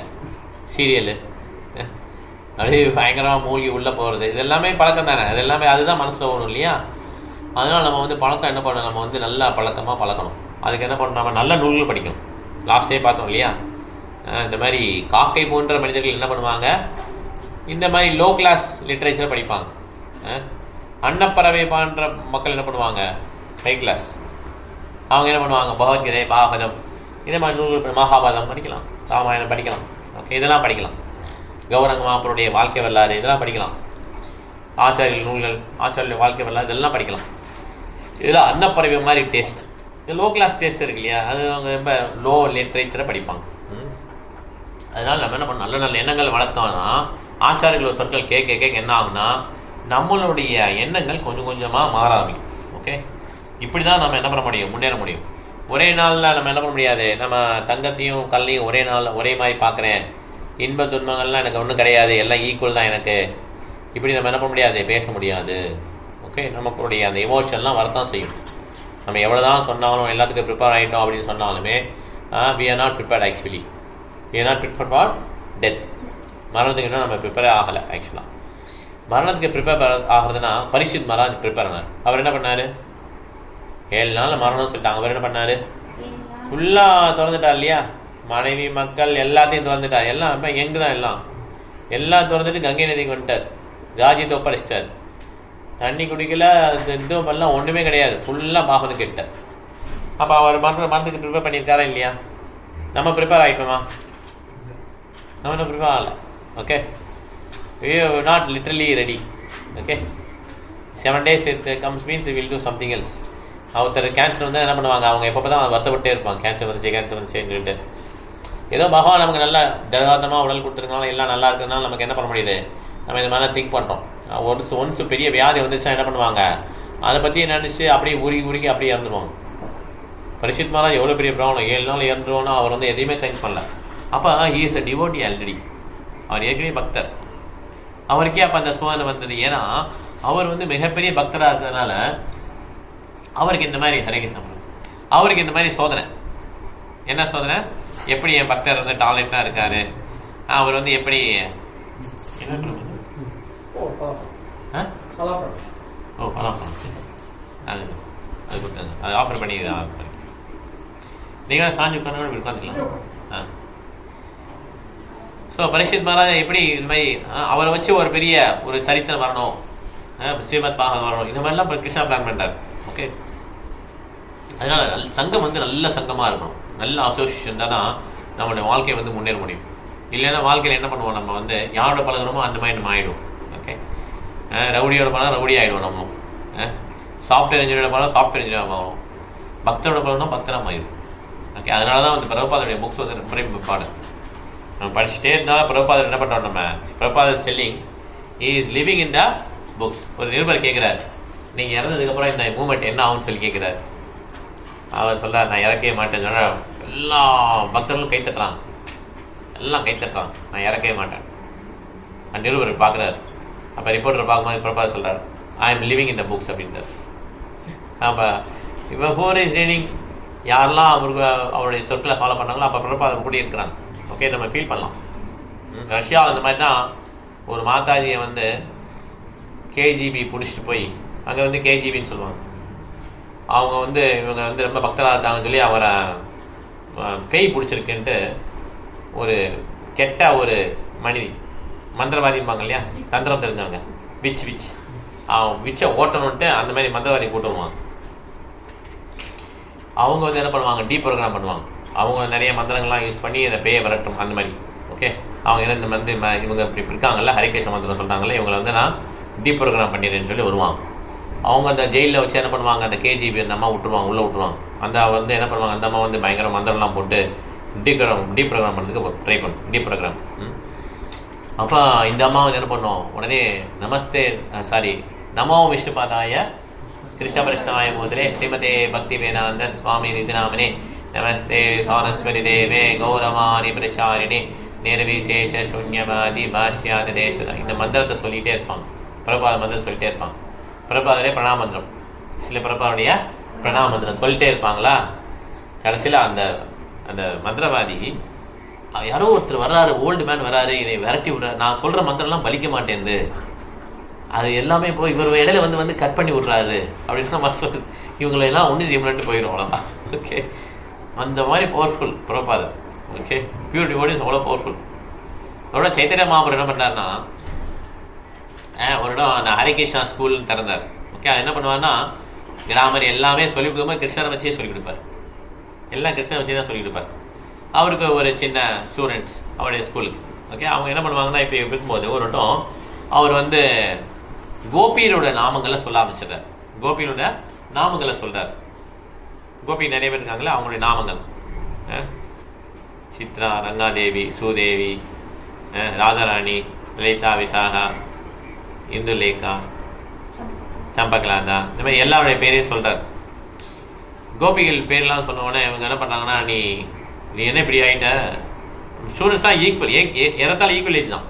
Speaker 1: சீரியலு அப்படியே பயங்கரமாக மூழ்கி உள்ளே போகிறது, இது எல்லாமே பழக்கம் தானே. அது எல்லாமே அதுதான் மனசில் ஓடும் இல்லையா. அதனால் நம்ம வந்து பழக்கம் என்ன பண்ணணும், நம்ம வந்து நல்லா பழக்கமாக பழக்கணும். அதுக்கு என்ன பண்ணணும், நம்ம நல்ல நூல்கள் படிக்கணும். லாஸ்ட்டே பார்த்தோம் இல்லையா, இந்த மாதிரி காக்கை போன்ற மனிதர்கள் என்ன பண்ணுவாங்க, இந்த மாதிரி லோ கிளாஸ் லிட்ரேச்சரை படிப்பாங்க. அன்னப்பறவை போன்ற மக்கள் என்ன பண்ணுவாங்க, ஹை கிளாஸ். அவங்க என்ன பண்ணுவாங்க, பகவத்கீதை, பாகவதம், இதே மாதிரி நூல்கள், மகாபாரதம் படிக்கலாம், ராமாயணம் படிக்கலாம். ஓகே, இதெல்லாம் படிக்கலாம். கௌரங்க மாப்பருடைய வாழ்க்கை வரலாறு இதெல்லாம் படிக்கலாம். ஆச்சாரியர்கள் நூல்கள், ஆச்சாரிய வாழ்க்கை வரலாறு இதெல்லாம் படிக்கலாம். இதெல்லாம் அன்னப்பறவை மாதிரி டேஸ்ட். இது லோ கிளாஸ் டேஸ்ட் இருக்கு இல்லையா, அது அவங்க ரொம்ப லோ லிட்ரேச்சரை படிப்பாங்க. அதனால் நம்ம என்ன பண்ணணும், நல்ல நல்ல எண்ணங்கள் வளர்த்தோம்னா ஆச்சாரியர்கள் சொற்கள் கேட்க என்ன ஆகுனா நம்மளுடைய எண்ணங்கள் கொஞ்சம் கொஞ்சமாக மாற ஆரம்பிக்கும். ஓகே, இப்படி தான் நம்ம என்ன பண்ண முடியும், முன்னேற முடியும். ஒரே நாளில் நம்ம என்ன பண்ண முடியாது, நம்ம தங்கத்தையும் கல்லையும் ஒரே நாளில் ஒரே மாதிரி பார்க்குறேன், இன்ப துன்பங்கள்லாம் எனக்கு ஒன்றும் கிடையாது, எல்லாம் ஈக்குவல் தான் எனக்கு, இப்படி நம்ம என்ன பண்ண முடியாது, பேச முடியாது. ஓகே, நமக்குடைய அந்த எமோஷன்லாம் வரத்தான் செய்யும். நம்ம எவ்வளோ தான் சொன்னாலும் எல்லாத்துக்கும் ப்ரிப்பேர் ஆகிட்டோம் அப்படின்னு சொன்னாலுமே we are not prepared actually. we are not prepared for death. மரணத்துக்கு இன்னும் நம்ம ப்ரிப்பேர் ஆகலை. ஆக்சுவலாக மரணத்துக்கு ப்ரிப்பேர் ஆகிறதுனா பரீட்சித் மகாராஜ் ப்ரிப்பேர் ஆனார். அவர் என்ன பண்ணார், 7 நாளில் மரணம்னு சொல்லிட்டாங்க. அவர் என்ன பண்ணார், ஃபுல்லாக திறந்துட்டார் இல்லையா, மனைவி மக்கள் எல்லாத்தையும் திறந்துட்டார். எல்லாம் இப்போ எங்கே தான் எல்லாம் திறந்துட்டு கங்கை நதிக்கு வந்துட்டார், ராஜ்யத்தை ஒப்படைச்சிட்டார். தண்ணி குடிக்கல, இதுவும் எல்லாம் ஒன்றுமே கிடையாது, ஃபுல்லாக பாகனு கேட்டார். அப்போ அவர் மரணத்துக்கு ப்ரிப்பேர் பண்ணியிருக்காரா இல்லையா? நம்ம ப்ரிப்பேர் ஆகிட்டோமா? நம்ம இன்னும் ப்ரிப்பேர் ஆகலை. Okay, we are not literally ready. Okay, 7 days it comes means we will do something else. ஒருத்தர் கேன்சர் வந்து என்ன பண்ணுவாங்க, அவங்க எப்போ தான் வருத்தப்பட்டே இருப்பாங்க, கேன்சர் வந்துச்சுன்னு சொல்லிட்டு. ஏதோ பகவான் நமக்கு நல்ல திடகாத்தமாக உடல் கொடுத்துருக்கனால எல்லாம் நல்லா இருக்கிறதுனால நமக்கு என்ன பண்ண முடியுது, நம்ம இந்த மாதிரிலாம் திங்க் பண்ணுறோம். ஒன்ஸ் பெரிய வியாதி வந்துச்சுன்னா என்ன பண்ணுவாங்க, அதை பற்றி நினச்சி அப்படியே உருகி அப்படியே இறந்துருவாங்க. பரீட்சித் மகாராஜ் எவ்வளோ பெரிய ப்ராப்ளம், 7 நாள் இறந்துருவோன்னா அவர் வந்து எதையுமே திங்க் பண்ணல. அப்போ he is a devotee already. அவர் ஏற்கனவே பக்தர். அவருக்கே அப்போ அந்த சோதனை வந்தது. ஏன்னா அவர் வந்து மிகப்பெரிய பக்தராக இருந்ததுனால அவருக்கு இந்த மாதிரி ஹரிகிருஷ்ணன் அவருக்கு இந்த மாதிரி சோதனை. என்ன சோதனை, எப்படி என் பக்தர் வந்து டாலண்ட்டாக இருக்காரு, அவர் வந்து எப்படி என்ன பலாப்பழம் அது கொடுத்தாங்க, அது ஆஃபர் பண்ணி நீங்கள் சாஞ்சி உட்காந்து உட்காந்துக்கலாம். ஸோ பரீட்சித் மகாராஜா எப்படி இது மாதிரி அவரை வச்சு ஒரு பெரிய ஒரு சரித்திரம் வரணும், ஸ்ரீமத் பாகவதம் வரணும், இந்த மாதிரிலாம் கிருஷ்ணா பிளான் பண்ணிட்டார். ஓகே, அதனால சங்கம் வந்து நல்ல சங்கமாக இருக்கணும், நல்ல அசோசியேஷன் தான் நம்மளுடைய வாழ்க்கையை வந்து முன்னேற முடியும். இல்லைன்னா வாழ்க்கையில் என்ன பண்ணுவோம், நம்ம வந்து யாரோட பழகிறோமோ அந்த மாதிரி நம்ம ஆகிடும். ஓகே, ரவுடியோட பழம் ரவுடி ஆகிடுவோம், நம்மளும் சாஃப்ட்வேர் இன்ஜினியரோட பழம் சாஃப்ட்வேர் இன்ஜினியர் ஆகும், பக்தரோட பழம்னா பக்தராக மாறிடும். ஓகே, அதனால தான் வந்து பிரபுபாதருடைய புக்ஸ் வந்து ரொம்ப இம்பார்ட்டன்ட். நம்ம படிச்சுட்டே இருந்தாலும் பிரபுபாதர் என்ன பண்ணுறோம், நம்ம பிரபுபாதர் selling is living in the books. ஒரு நிருபர் கேட்குறாரு, நீங்கள் இறந்ததுக்கப்புறம் இந்த மூமெண்ட் என்ன ஆகும்னு சொல்லி கேட்குறாரு. அவர் சொல்கிறார், நான் இறக்கவே மாட்டேன்னு சொன்ன எல்லா பக்தர்களும் கைத்தட்டுறாங்க, எல்லாம் கைத்தட்டுறாங்க, நான் இறக்கவே மாட்டேன். அந்த நிருபர் பார்க்குறாரு. அப்போ ரிப்போர்ட்டர் பார்க்கும்போது பிரபுபாதர் சொல்கிறார், I am living in the books அப்படின்றார். அப்போ இப்போ ஃபோர் இஸ் ரீடிங் யாரெல்லாம் அவருடைய சொற்களை ஃபாலோ பண்ணாங்களோ அப்போ பிரபுபாதர் கூட இருக்கிறாங்க. ஓகே, நம்ம ஃபீல் பண்ணலாம். ரஷ்யாவில் அந்த மாதிரி தான் ஒரு மாதாஜியை வந்து கேஜிபி பிடிச்சிட்டு போய், அங்கே வந்து கேஜிபின்னு சொல்லுவாங்க, அவங்க வந்து இவங்க வந்து ரொம்ப பக்தராக இருக்காங்கன்னு சொல்லி அவரை பேய் பிடிச்சிருக்குன்ட்டு ஒரு கெட்ட ஒரு மனிதி மந்திரவாதிம்பாங்க இல்லையா, தந்திரம் தெரிஞ்சவங்க, விச் விச்சை ஓட்டணுன்ட்டு அந்த மாதிரி மந்திரவாதி கூட்டு வருவாங்க. அவங்க வந்து என்ன பண்ணுவாங்க, டீ ப்ரோக்ராம் பண்ணுவாங்க. அவங்க நிறைய மந்திரங்கள்லாம் யூஸ் பண்ணி அந்த பேயை விரட்டும் அந்த மாதிரி. ஓகே, அவங்க என்ன இந்த வந்து இவங்க இப்படி இருக்காங்கல்ல, ஹரிகிருஷ்ண மந்திரம் சொல்கிறாங்கல்ல, இவங்களை வந்து நான் டீ ப்ரோக்ராம் பண்ணிடுறேன்னு சொல்லி வருவாங்க. அவங்க அந்த ஜெயிலில் வச்சு என்ன பண்ணுவாங்க, அந்த கேஜிபி அந்த அம்மா விட்டுருவாங்க, உள்ளே விட்டுருவாங்க. அந்த வந்து என்ன பண்ணுவாங்க, அந்த அம்மா வந்து பயங்கர மந்திரம்லாம் போட்டு டீ ப்ரோக்ராம் பண்ணுறதுக்கு ட்ரை பண்ணும், டீ ப்ரோக்ராம். அப்போ இந்த அம்மா வந்து என்ன பண்ணுவோம், உடனே நமோ விஷ்ணுபாதாய கிருஷ்ண பிரஷ்னாய முதலே ஸ்ரீமதே பக்தி வேதாந்த சுவாமி நிதிநாமனே நமஸ்தே சாரஸ்வதி தேவே கௌரவாணி பிரசாரிணி நிர்விசேஷ சூன்யவாதி பாஷ்யாதேஸ்வர. இந்த மந்திரத்தை சொல்லிகிட்டே இருப்பாங்க, பிரபாத மந்திரம் சொல்லிட்டே இருப்பாங்க. பிரபாதரே பிரணாமந்திரம், சில பிரபாவுடைய பிரணாமந்திரம் சொல்லிட்டே இருப்பாங்களா. கடைசியில் அந்த அந்த மந்திரவாதி யாரோ ஒருத்தர் வர்றாரு, ஓல்டு மேன் வர்றாரு, என்னை விரட்டி விடுறாரு, நான் சொல்கிற மந்திரம்லாம் பலிக்க மாட்டேங்குது, அது எல்லாமே போய் இவர் இடையில வந்து கட் பண்ணி விட்றாரு அப்படின்னு நம்ம சொல்லுது. இவங்களெல்லாம் ஒன்று ஜீவன்ட்டு போயிடும், அவ்வளோதான். ஓகே, அந்த மாதிரி பவர்ஃபுல் பிரபாதர். ஓகே, பியூர் டிவோட்டிஸ் அவ்வளோ பவர்ஃபுல். அதோட சைத்தன்ய மகாபுரம் என்ன பண்ணார்னா, ஒரு இடம் அந்த ஹரிகிருஷ்ணா ஸ்கூல்னு திறந்தார். ஓகே, அது என்ன பண்ணுவார்னா, கிராமர் எல்லாமே சொல்லிக் கொடுக்கும்போது கிருஷ்ணரை வச்சே சொல்லிக் கொடுப்பார், எல்லாம் கிருஷ்ணரை வச்சு தான் சொல்லிக் கொடுப்பார். அவருக்கு ஒரு சின்ன ஸ்டூடெண்ட்ஸ் அவருடைய ஸ்கூலுக்கு. ஓகே, அவங்க என்ன பண்ணுவாங்கன்னா, இப்போ இருக்கும்போது ஒரு இடம் அவர் வந்து கோபியரோட நாமங்களை சொல்ல ஆரம்பிச்சிடுறார். கோபியோட நாமங்களை சொல்கிறார். கோபி நிறைய பேர் இருக்காங்களே, அவங்களுடைய நாமங்கள் சித்ரா, ரங்காதேவி, சூதேவி, ராதாராணி, லலிதா, விசாகா, இந்துலேகா, சம்பகலாதா, இந்த மாதிரி எல்லாருடைய பேரையும் சொல்கிறார். கோபிகள் பேர்லாம் சொன்னோடனே இவங்க என்ன பண்ணாங்கன்னா, நீ என்ன இப்படி ஆகிட்ட, ஸ்டூடெண்ட்ஸ் தான் ஈக்குவல், ஏறத்தாழ ஈக்குவல் ஏஜ் தான்,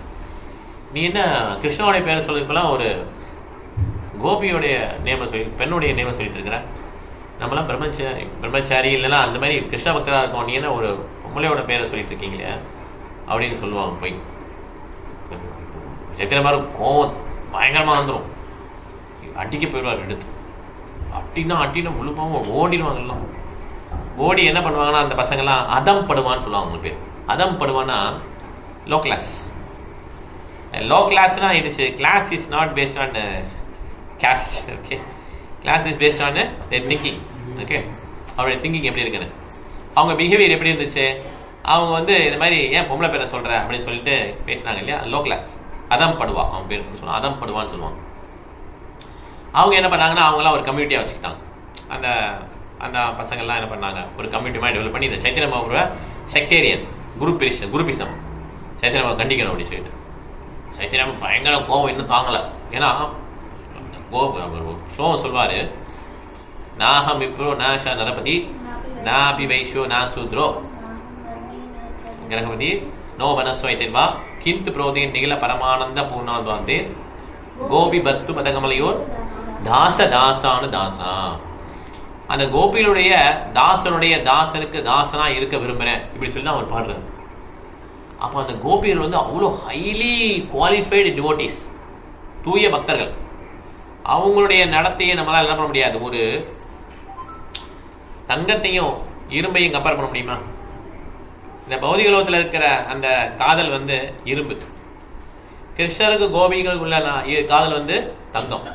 Speaker 1: நீ என்ன கிருஷ்ணனுடைய பேரை சொல்லிருக்கலாம், ஒரு கோபியோடைய நேமை சொல்லி பெண்ணுடைய நேமை சொல்லிட்டு இருக்கிற, நம்மளாம் பிரம்மச்சாரி இல்லைன்னா அந்த மாதிரி கிருஷ்ண பக்தராக இருக்கோம், நீ என்ன ஒரு பொம்பளையோட பேரை சொல்லிட்டு இருக்கீங்களே அப்படின்னு சொல்லுவாங்க. போய் எத்தனை பேர் கோவம் பயங்கரமாக வந்துடும், அடிக்க போயிடுவார். எடுத்து அட்டினா முழுப்பாவும் ஓடிடுவாங்கலாம். ஓடி என்ன பண்ணுவாங்கன்னா, அந்த பசங்கள்லாம் அதம் படுவான்னு சொல்லுவாங்க. அவங்க பேர் அதம் படுவான்னா லோ கிளாஸ். லோ கிளாஸ்னா it is class is not based on caste. Okay, class is based on their thinking. Okay, அவருடைய திங்கிங் எப்படி இருக்குன்னு, அவங்க பிஹேவியர் எப்படி இருந்துச்சு, அவங்க வந்து இந்த மாதிரி ஏன் பொம்பளை பேரை சொல்கிற அப்படின்னு சொல்லிட்டு பேசுனாங்க இல்லையா, லோ கிளாஸ். அதம் படுவா அவங்க பேர் சொல்லுவாங்க, அதம் படுவான்னு சொல்லுவாங்க. அவங்க என்ன பண்ணாங்கன்னா, அவங்களாம் ஒரு கம்யூனிட்டியாக வச்சுக்கிட்டாங்க. அந்த அந்த பசங்கள்லாம் என்ன பண்ணாங்க, ஒரு கம்யூனிட்டி மாதிரி டெவலப் பண்ணி இந்த சைத்தன்ய மகாபுருவை செக்டேரியன் குரூப்பிசம் சைத்தன்ய மகா கண்டிக்கணும் அப்படின்னு சொல்லிட்டு, சைத்தன்ய பயங்கர கோபம் இன்னும் தாங்கலை. ஏன்னா சோகம் சொல்வார், நாஹம் விப்ரோ நாஷா நரபதி நாபி வைஷ்யோ நா சூத்ரோ கிரகபதி நோ வனஸ்வைத்தின்வா கிந்து புரோதீன் நிகில பரமானந்த பூர்ணாத்வாந்தே கோபி பத்து பதகமலையோர் தாச தாசானு தாசா. அந்த கோபியினுடைய தாசனுடைய தாசனுக்கு தாசனா இருக்க விரும்புகிறேன் இப்படி சொல்லி தான் அவர் பாடுறாரு. அப்போ அந்த கோபியர் வந்து அவ்வளோ ஹைலி குவாலிஃபைடு டிவோட்டிஸ், தூய பக்தர்கள். அவங்களுடைய நடத்தையை நம்மளால் என்ன பண்ண முடியாது. ஒரு தங்கத்தையும் இரும்பையும் கம்பேர் பண்ண முடியுமா? இந்த பௌதிக லோகத்தில் இருக்கிற அந்த காதல் வந்து இரும்பு, கிருஷ்ணருக்கு கோபிகளுக்கு உள்ள காதல் வந்து தங்கம்,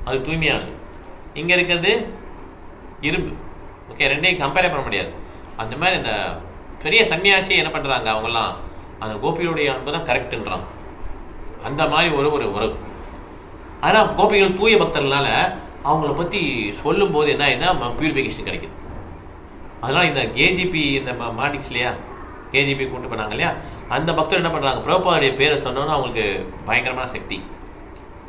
Speaker 1: அது தூய்மையானது. இங்கே இருக்கிறது இரும்பு. ஓகே, ரெண்டையும் கம்பேர் பண்ண முடியாது. அந்த மாதிரி இந்த பெரிய சன்னியாசி என்ன பண்ணுறாங்க, அவங்கெல்லாம் அந்த கோபிகளுடைய அன்பு தான் கரெக்டுன்றாங்க. அந்த மாதிரி ஒரு உறவு. ஆனால் கோபிகள் தூய பக்தர்களால அவங்கள பற்றி சொல்லும்போது என்ன ஆகுதுன்னா பியூரிஃபிகேஷன் கிடைக்குது. அதனால் இந்த கேஜிபி இந்த மாட்டிக்ஸ் இல்லையா, கேஜிபி கூட்டு பண்ணாங்க இல்லையா, அந்த பக்தர் என்ன பண்ணுறாங்க, பிரபுபாதுடைய பேரை சொன்னோன்னா அவங்களுக்கு பயங்கரமான சக்தி.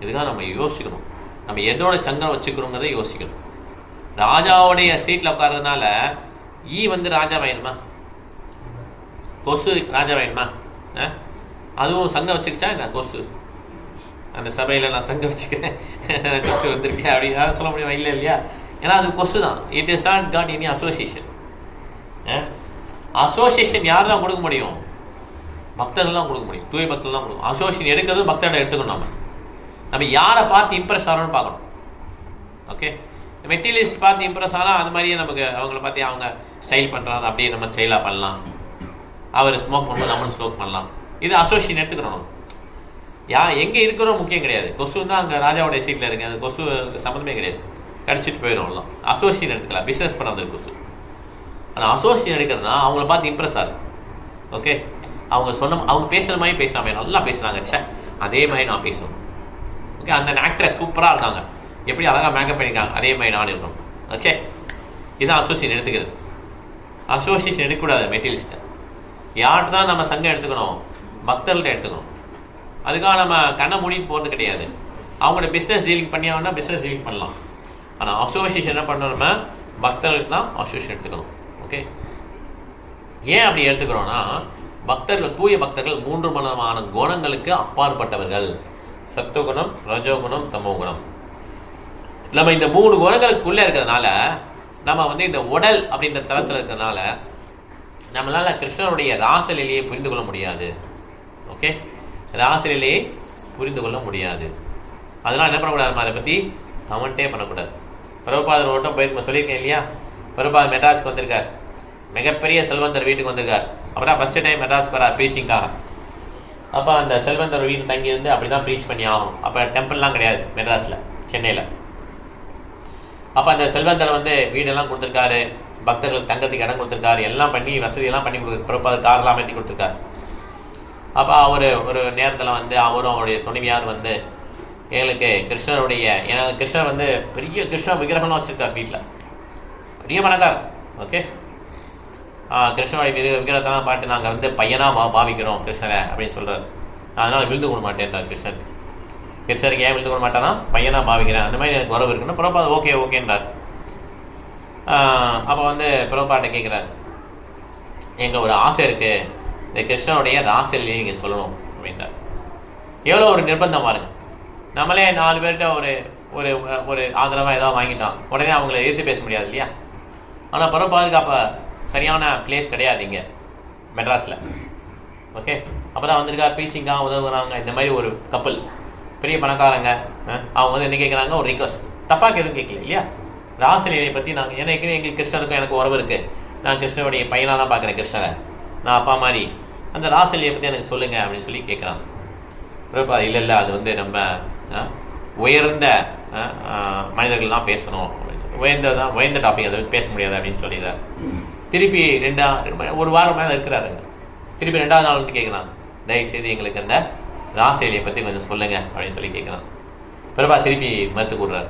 Speaker 1: இதுதான் நம்ம யோசிக்கணும். நம்ம எதோட சங்கம் வச்சுக்கிறோங்கிறத யோசிக்கணும். ராஜாவுடைய சீட்டில் உட்கார்றதுனால வந்து ராஜா வேணுமா, கொசு ராஜா வேணுமா? அதுவும் சங்கம் வச்சுக்கிச்சா என்ன? கொசு அந்த சபையில் நான் சங்கம் வச்சுக்கிறேன், கொசு வந்திருக்கேன் அப்படி யாரும் சொல்ல முடியுமா? இல்லை இல்லையா? ஏன்னா அது கொசு தான். It is not got any association. Association யார் தான் கொடுக்க முடியும்? பக்தர்கள் தான் கொடுக்க முடியும், தூய பக்தர்கள் தான் கொடுக்கும். அசோசியேஷன் எடுக்கிறது பக்தர்கிட்ட எடுத்துக்கணும். நம்ம யாரை பார்த்து இம்ப்ரெஸ் ஆகிறோன்னு பார்க்கணும். ஓகே, மெட்டீரியலிஸ்ட் பார்த்து இம்ப்ரெஸ் ஆனால் அது மாதிரியே நமக்கு அவங்கள பார்த்து அவங்க ஸ்டைல் பண்ணுறாங்க, அப்படியே நம்ம ஸ்டைலாக பண்ணலாம். அவர் ஸ்மோக் பண்ணும்போது நம்மளும் ஸ்மோக் பண்ணலாம். இது அசோசியேஷன் எடுத்துக்கணும். எங்கே இருக்கிறோம் முக்கியம் கிடையாது. கொசு தான் அங்கே ராஜாவுடைய சீட்டில் இருக்குது, அது கொசு சம்மந்தமே கிடையாது, கடிச்சிட்டு போயிடும். அவ்வளோதான். அசோசியேஷன் எடுத்துக்கலாம், பிஸ்னஸ் பண்ண கொசு. ஆனால் அசோசியேஷன் எடுக்கிறதுனா அவங்கள பார்த்து இம்ப்ரெஸ் ஆகுது. ஓகே, அவங்க பேசுகிற மாதிரி பேசலாமே, நல்லா பேசுகிறாங்க, சே அதே மாதிரி நான் பேசணும். ஓகே, அந்த ஆக்ட்ரஸ் சூப்பராக இருக்காங்க, எப்படி அழகாக மேக்கப் பண்ணியிருக்காங்க, அதே மாதிரி நான் இருக்கணும். ஓகே, இதுதான் அசோசியேஷன் எடுத்துக்கிறது. அசோசியேஷன் எடுக்கக்கூடாது மெட்டீரியலிஸ்ட்டை. யார்கிட்ட தான் நம்ம சங்கம் எடுத்துக்கணும்? பக்தர்கள்ட்ட எடுத்துக்கணும். அதுக்காக நம்ம கண்ணை மூடிட்டு போகிறது கிடையாது. அவங்களோட பிஸ்னஸ் டீலிங் பண்ணியாங்கன்னா பிஸ்னஸ் டீலிங் பண்ணலாம். ஆனால் அசோசியேஷன் என்ன பண்ணணும், நம்ம பக்தர்களுக்கு தான் அசோசியேஷன் எடுத்துக்கணும். ஓகே, ஏன் அப்படி எடுத்துக்கிறோன்னா, பக்தர்கள் தூய பக்தர்கள் 3 விதமான குணங்களுக்கு அப்பாற்பட்டவர்கள். சத்துவகுணம், ரஜோகுணம், தமோகுணம். நம்ம இந்த 3 குணங்களுக்குள்ளே இருக்கிறதுனால நம்ம வந்து இந்த உடல் அப்படின்ற தளத்தில் இருக்கிறதுனால நம்மளால கிருஷ்ணனுடைய ராசலீலையை புரிந்து கொள்ள முடியாது. ஓகே, ராசலீலையை புரிந்து கொள்ள முடியாது. அதெல்லாம் என்ன பண்ணக்கூடாது, அதை பற்றி கமெண்ட்டே பண்ணக்கூடாது. பிரபுபாதர் ஓட்டம் போயிட்டு சொல்லியிருக்கேன் இல்லையா, பிரபுபாதர் மெட்ராஸுக்கு வந்திருக்கார், மிகப்பெரிய செல்வந்தர் வீட்டுக்கு வந்திருக்கார். அப்போ தான் ஃபஸ்ட்டு டைம் மெட்ராஸ்க்கு வரார் ப்ரீச்சிங்காக. அப்போ அந்த செல்வந்தர் வீட்டு தங்கி இருந்து அப்படி தான் ப்ரீச் பண்ணி ஆகணும். அப்போ டெம்பிள்லாம் கிடையாது மெட்ராஸில், சென்னையில். அப்போ அந்த செல்வந்தர் வந்து வீடெல்லாம் கொடுத்துருக்காரு, பக்தர்கள் தங்கத்துக்கு இடம் கொடுத்துருக்காரு, எல்லாம் பண்ணி வசதியெல்லாம் பண்ணி கொடுத்துருக்கு. பிரபுபாதர் கார்லாம் அமைத்தி கொடுத்துருக்காரு. அப்போ அவர் ஒரு நேரத்தில் வந்து அவரும் அவருடைய துணைவியார் வந்து எங்களுக்கு கிருஷ்ணருடைய, எனக்கு கிருஷ்ணர் வந்து பெரிய கிருஷ்ண விக்கிரகம்லாம் வச்சுருக்கார் வீட்டில், பெரிய பணக்கார். ஓகே, கிருஷ்ணனுடைய விக்கிரகத்தெல்லாம் பாட்டு நாங்கள் வந்து பையனாக பாவிக்கிறோம் கிருஷ்ணரை அப்படின்னு சொல்கிறார். அதனால் விழுந்து கொள்ள மாட்டேன்றார் கிருஷ்ணருக்கு. கிருஷ்ணருக்கு ஏன் விழுந்து கொள்ள மாட்டேன்னா, பையனாக பாவிக்கிறேன், அந்த மாதிரி எனக்கு உறவு இருக்குன்னு. பிரபுபாதர் ஓகேன்றார். அப்போ வந்து பிரபுபாட்ட கேட்குறாரு, எங்கள் ஒரு ஆசை இருக்குது, இந்த கிருஷ்ணனுடைய ராசலீலையை நீங்கள் சொல்லணும் அப்படின்றார். எவ்வளோ ஒரு நிர்பந்தம் பாருங்க. நம்மளே 4 பேர்கிட்ட ஒரு ஒரு ஆதரவாக ஏதாவது வாங்கிட்டோம், உடனே அவங்கள எதிர்த்து பேச முடியாது இல்லையா. ஆனால் பிரபுபாதருக்கு அப்போ சரியான பிளேஸ் கிடையாது இங்கே மெட்ராஸில். ஓகே, அப்போ தான் வந்திருக்கா, பீச்சிங்காக உதவுறாங்க. இந்த மாதிரி ஒரு கப்பல், பெரிய பணக்காரங்க, அவங்க வந்து என்ன கேட்குறாங்க, ஒரு ரிக்வஸ்ட், தப்பாக எதுவும் கேட்கல இல்லையா. ராசலீலையை பற்றி நாங்கள் ஏன்னா எங்களுக்கு கிருஷ்ணருக்கும் எனக்கு உறவு இருக்குது, நான் கிருஷ்ணனுடைய பையனாக தான் பார்க்குறேன் கிருஷ்ணரை, நான் அப்பா மாதிரி, அந்த ராசலீலையை பற்றி எனக்கு சொல்லுங்கள் அப்படின்னு சொல்லி கேட்குறாங்க. பிரபா இல்லை அது வந்து நம்ம உயர்ந்த மனிதர்கள்லாம் பேசணும், உயர்ந்த டாபிக், அதை பேச முடியாது அப்படின்னு சொல்லிடுறாரு. திருப்பி ஒரு வாரம் மேலே இருக்கிறாருங்க. திருப்பி 2வது நாள் வந்து கேட்குறாங்க, தயவுசெய்து எங்களுக்கு அந்த ராசலீலையை பற்றி கொஞ்சம் சொல்லுங்க அப்படின்னு சொல்லி கேட்குறாங்க. பிரபா திருப்பி மறுத்து கூடுறாரு.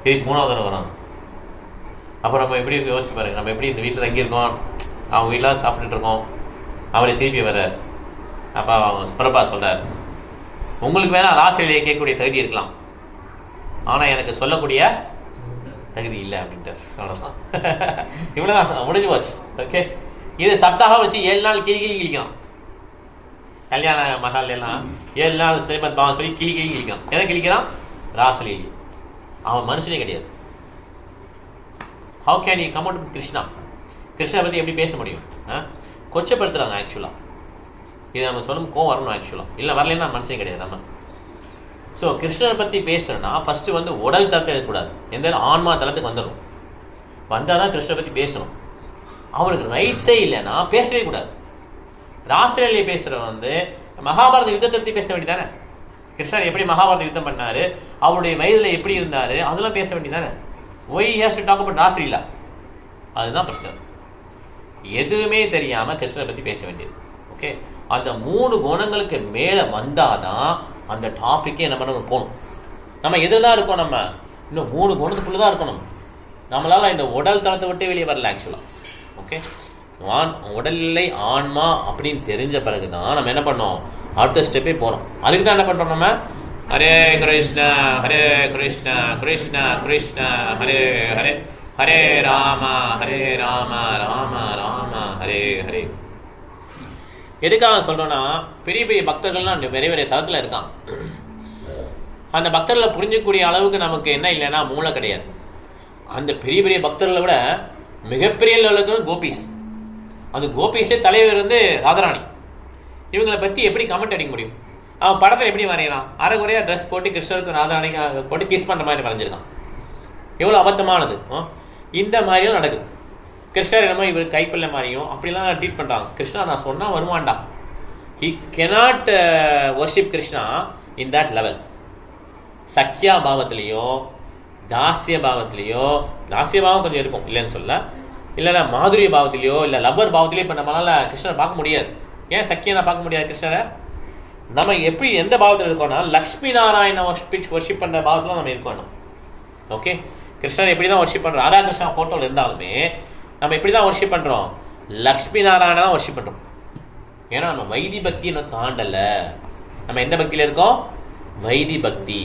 Speaker 1: திருப்பி 3வது தடவை வராங்க. அப்போ நம்ம எப்படி இருக்கு யோசிச்சு பாருங்க, நம்ம எப்படி இந்த வீட்டில் தங்கியிருக்கோம், அவங்க வீட்டில் சாப்பிட்டுட்டு இருக்கோம், அவரை திருப்பி வர்றார். அப்போ பிரபா சொல்கிறார், உங்களுக்கு வேணால் ராசலீலையை கேட்கக்கூடிய தகுதி இருக்கலாம், ஆனால் எனக்கு சொல்லக்கூடிய தகுதி இல்லை அப்படின்ட்டு. அவ்வளோதான், இவ்வளோதான், முடிஞ்சு போச்சு. ஓகே, இது சப்தாக வச்சு 7 நாள் கிழிக்கலாம். கல்யாண மகால் எல்லாம் 7 நாள் ஸ்ரீமத் பாவம் சொல்லி கிழிக்கலாம். எதை கிழிக்கிறான்? ராசலீலை. அவன் மனுஷனே கிடையாது. How can you come out with Krishna? கிருஷ்ணனை பற்றி எப்படி பேச முடியும்? கொச்சப்படுத்துகிறாங்க ஆக்சுவலாக. இது நம்ம சொல்லும் கோவம் வரணும் ஆக்சுவலாக, இல்லை வரலன்னா மனுஷன் கிடையாது நம்ம. ஸோ கிருஷ்ணரை பற்றி பேசுகிறோன்னா ஃபஸ்ட்டு வந்து உடல் தளத்தில் இருக்கக்கூடாது, எந்த ஆன்மா தளத்துக்கு வந்துடணும். வந்தால் தான் கிருஷ்ணரை பற்றி பேசணும். அவனுக்கு ரைட்ஸே இல்லைன்னா பேசவே கூடாது. ராசலீலை பேசுகிறவன் வந்து மகாபாரத யுத்தத்தை பற்றி பேச வேண்டியதானே? கிருஷ்ணர் எப்படி மகாபாரத யுத்தம் பண்ணார், அவருடைய வயதில் எப்படி இருந்தார், அதெல்லாம் பேச வேண்டியதானே? Why has to talk about Rasleela? அதுதான் பிரச்சனை. எதுவுமே தெரியாமல் கிருஷ்ணரை பற்றி பேச வேண்டியது. ஓகே, அந்த 3 குணங்களுக்கு மேலே வந்தால் தான் அந்த டாப்பிக்கே நம்ம போகணும். நம்ம எதில் தான் இருக்கோம்? நம்ம இன்னும் 3 குணத்துக்குள்ளே தான் இருக்கணும். நம்மளால் இந்த உடல் தளத்தை விட்டு வெளியே வரல ஆக்சுவலாக. ஓகே, உடல்நிலை ஆன்மா அப்படின்னு தெரிஞ்ச பிறகு தான் நம்ம என்ன பண்ணோம், அடுத்த ஸ்டெப்பே போகிறோம். அதுக்கு தான் என்ன பண்ணுறோம் நம்ம, ஹரே கிருஷ்ணா ஹரே கிருஷ்ணா கிருஷ்ணா கிருஷ்ணா ஹரே ஹரே, ஹரே ராம ராம ராம ஹரே ஹரே. எதுக்காக சொல்கிறோன்னா, பெரிய பெரிய பக்தர்கள்லாம் பெரிய பெரிய தளத்தில் இருக்கான். அந்த பக்தர்களை புரிஞ்சக்கூடிய அளவுக்கு நமக்கு என்ன இல்லைன்னா மூளை கிடையாது. அந்த பெரிய பெரிய பக்தர்களை விட மிகப்பெரிய லெவலுக்கு கோபிஸ். அந்த கோபிஸே தலைவர் வந்து ராதாராணி. இவங்களை பற்றி எப்படி கமெண்ட் அடிக்க முடியும்? அவன் படத்தில் எப்படி வரையறான், அரைகுறையாக ட்ரெஸ் போட்டு கிருஷ்ணருக்கு ராதாராணிக்கு போட்டு கிஸ் பண்ணுற மாதிரி வரைஞ்சிருக்கான். எவ்வளோ அபத்தமானது. இந்த மாதிரியும் நடக்குது. கிருஷ்ணர் என்னமோ இவர் கைப்பிள்ளை மாதிரியும் அப்படிலாம் ட்ரீட் பண்ணுறாங்க. கிருஷ்ணா நான் சொன்னால் வருவான்டா. He cannot worship Krishna in that level. சக்கியா பாவத்திலேயோ தாசிய பாவத்திலேயோ, தாசிய பாவம் கொஞ்சம் இருக்கும் இல்லைன்னு சொல்ல, இல்லைன்னா மாதுரிய பாவத்திலேயோ இல்லை லவ்வர் பாவத்திலேயோ இப்போ நம்மளால் கிருஷ்ணரை பார்க்க முடியாது. ஏன் சக்கியனை பார்க்க முடியாது கிருஷ்ணரை? நம்ம எப்படி எந்த பாவத்தில் இருக்கோம்னா லக்ஷ்மி நாராயண வர்ஷிப் பண்ணுற பாவத்தில் நம்ம இருக்கணும். ஓகே, கிருஷ்ணர் எப்படி தான் வர்ஷிப் பண்ணுறோம், ராதாகிருஷ்ணா ஃபோட்டோவில் இருந்தாலுமே நம்ம எப்படி தான் வர்ஷிப் பண்ணுறோம், லக்ஷ்மி நாராயண தான் வர்ஷிப் பண்ணுறோம். ஏன்னா நம்ம வைதி பக்தி இன்னும் தாண்டலை. நம்ம எந்த பக்தியில் இருக்கோம்? வைதி பக்தி.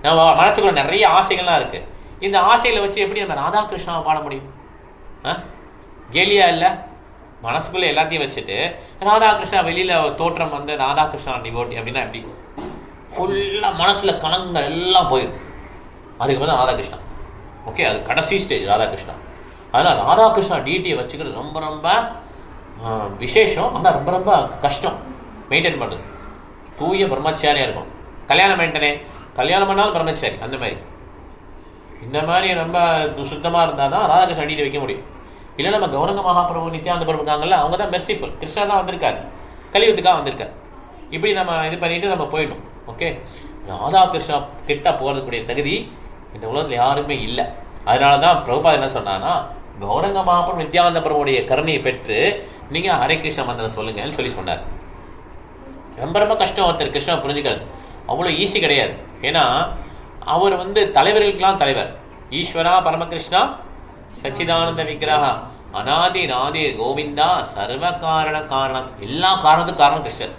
Speaker 1: நம்ம மனசுக்குள்ள நிறைய ஆசைகள்லாம் இருக்குது. இந்த ஆசைகளை வச்சு எப்படி நம்ம ராதாகிருஷ்ணாவை பாட முடியும்? கேலியா இல்லை? மனசுக்குள்ளே எல்லாத்தையும் வச்சுட்டு ராதாகிருஷ்ணா வெளியில் தோற்றம் வந்து ராதாகிருஷ்ணா டிவோட்டி அப்படின்னா எப்படி? ஃபுல்லாக மனசில் கலங்கள் எல்லாம் போயிடும். அதுக்கு வந்து ராதாகிருஷ்ணா. ஓகே, அது கடைசி ஸ்டேஜ் ராதாகிருஷ்ணா. அதனால் ராதாகிருஷ்ணா டிடியை வச்சுக்கிறது ரொம்ப ரொம்ப விசேஷம். ஆனால் ரொம்ப ரொம்ப கஷ்டம் மெயின்டைன் பண்ணுறது. தூய பிரம்மச்சாரியாக இருக்கும். கல்யாணம் மெயின்டனே, கல்யாணம் பண்ணாலும் பிரம்மச்சாரி. அந்த மாதிரி இந்த மாதிரி ரொம்ப சுத்தமாக இருந்தால் தான் ராதாகிருஷ்ணா டிடி வைக்க முடியும். இல்லை நம்ம கௌரங்க மகாபிரபு நித்யானந்த பிரபு இருக்காங்கல்ல, அவங்க தான் மெர்சிஃபுல். கிருஷ்ணா தான் வந்திருக்காரு, கலியுகத்துக்காக வந்திருக்காரு. இப்படி நம்ம இது பண்ணிட்டு நம்ம போயிடணும். ஓகே, ராதாகிருஷ்ணா கிட்ட போகிறதுக்குரிய தகுதி இந்த உலகத்தில் யாருமே இல்லை. அதனால தான் பிரபுபாத் என்ன சொன்னான்னா, கௌரங்க மகாபிரபு நித்யானந்த பிரபுடைய கருணையை பெற்று நீங்கள் ஹரே கிருஷ்ணா மந்திரம் சொல்லுங்கன்னு சொல்லி சொன்னார். ரொம்ப ரொம்ப கஷ்டம் ஒருத்தர் கிருஷ்ணா புரிஞ்சுக்கிறது. அவ்வளோ ஈஸி கிடையாது. ஏன்னா அவர் வந்து தலைவர்களுக்கெல்லாம் தலைவர். ஈஸ்வரா பரமகிருஷ்ணா சச்சிதானந்த விக்கிரகா அநாதி நாதி கோவிந்தா சர்வ காரண காரணம். எல்லா காரணத்துக்கும் காரணம் கிருஷ்ணர்.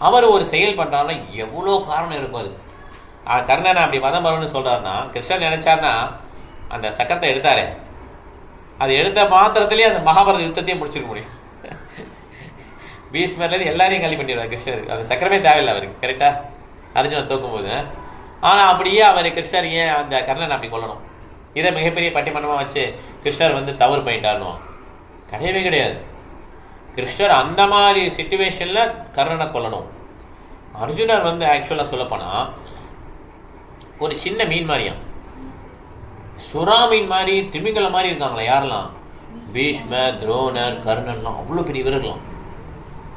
Speaker 1: அவர் ஒரு செயல் பண்ணுறாருன்னா எவ்வளோ காரணம் இருக்கும். அது கர்ணனை அப்படி மதம் வரும்னு சொல்கிறாருன்னா, கிருஷ்ணர் நினைச்சாருன்னா அந்த சக்கரத்தை எடுத்தாரு, அது எடுத்த மாத்திரத்திலேயே அந்த மகாபாரத யுத்தத்தையே முடிச்சிருக்க முடியும். பீஷ்மர்லேருந்து எல்லாரையும் காலி பண்ணிடுவார் கிருஷ்ணர். அந்த சக்கரமே தேவையில்லை அவருக்கு. கரெக்டாக அர்ஜுனன் தோக்கும்போது. ஆனால் அப்படியே அவர் கிருஷ்ணர் ஏன் அந்த கர்ணனை அப்படி கொல்லணும்? இதை மிகப்பெரிய பட்டிமன்றமாக வச்சு கிருஷ்ணர் வந்து தவறு பண்ணிட்டாருனோ? கிடையவே கிடையாது. கிருஷ்ணர் அந்த மாதிரி சிச்சுவேஷனில் கர்ணனை கொல்லணும். அர்ஜுனர் வந்து ஆக்சுவலாக சொல்லப்போனால் ஒரு சின்ன மீன் மாதிரியாம், சுறா மீன் மாதிரி திமிங்கல மாதிரி இருக்காங்களா யாரெல்லாம்? பீஷ்மர், துரோணர், கர்ணன்லாம் அவ்வளோ பெரிய வீரர்களாம்.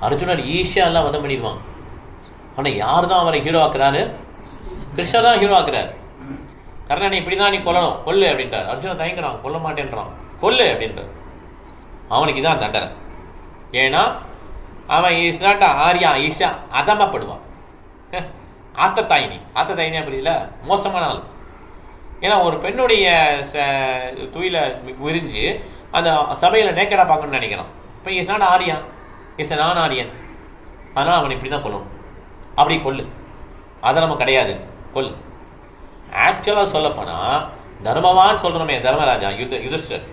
Speaker 1: அர்ஜுனர் ஈஸியாக எல்லாம் வதம் பண்ணிடுவாங்க. ஆனால் யார் தான் அவரை ஹீரோ ஆக்குறாரு? கிருஷ்ணர் தான் ஹீரோ ஆக்குறாரு. கர்ணனை இப்படி தான் நீ கொல்லணும், கொல்லு அப்படின்றார். அர்ஜுனன் தயங்குறான், கொல்ல மாட்டேன்றான். கொல்லு அப்படின்றார். அவனுக்கு தான் தண்டனை. ஏன்னா அவன் இஸ் நாட் ஆரியா, ஈஸா அதமப்படுவான். ஆத்தத்தாயினியா புரியல, மோசமான ஆள். ஏன்னா ஒரு பெண்ணுடைய துயில விரிஞ்சு அந்த சபையில் நேக்கடாக பார்க்கணும்னு நினைக்கிறான். இப்போ இஸ் நாட் ஆரியா, இஸ் நான் ஆரியன். ஆனால் அவன் இப்படி தான் கொல்லணும். அப்படி கொல்லு, அதை நம்ம கிடையாது, கொல்லு. ஆக்சுவலாக சொல்லப்போனால் தர்மவான் சொல்கிறோமே தர்மராஜா யுதிஷ்டர்,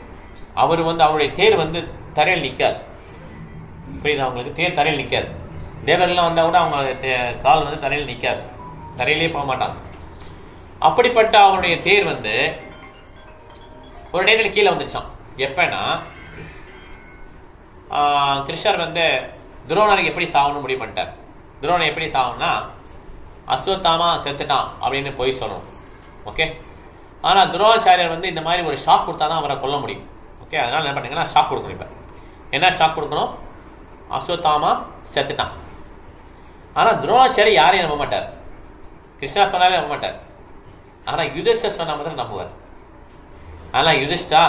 Speaker 1: அவர் வந்து அவருடைய தேர் வந்து தரையில் நிற்காது. புரியுது? அவங்களுக்கு தேர் தரையில் நிற்காது. தேவர்கள்லாம் வந்தால் கூட அவங்க கால் வந்து தரையில் நிற்காது, தரையிலே போக மாட்டாங்க. அப்படிப்பட்ட அவருடைய தேர் வந்து ஒரு நேரத்தில் கீழே வந்துடுச்சான். எப்பன்னா கிருஷ்ணர் வந்து துரோணருக்கு எப்படி சாகணும்னு முடிவு பண்ணிட்டார். துரோணர் எப்படி சாகணும்னா அஸ்வத்தாமா செத்துட்டான் அப்படின்னு போய் சொல்லணும். ஓகே. ஆனால் துரோணாச்சாரியர் வந்து இந்த மாதிரி ஒரு ஷாக் கொடுத்தா தான் அவரை கொல்ல முடியும். ஓகே. அதனால் என்ன பண்ணுங்கன்னா ஷாக் கொடுக்கணும். இப்போ என்ன ஷாக் கொடுக்கணும்? அஸ்வத்தாமா செத்துட்டான். ஆனால் துரோணாச்சாரியர் யாரையும் நம்ப மாட்டார். கிருஷ்ணா சொன்னாலே நம்ப மாட்டார். ஆனால் யுதிஷ்டர் சொன்ன மாதிரி நம்புவார். அதனால் யுதிஷ்டா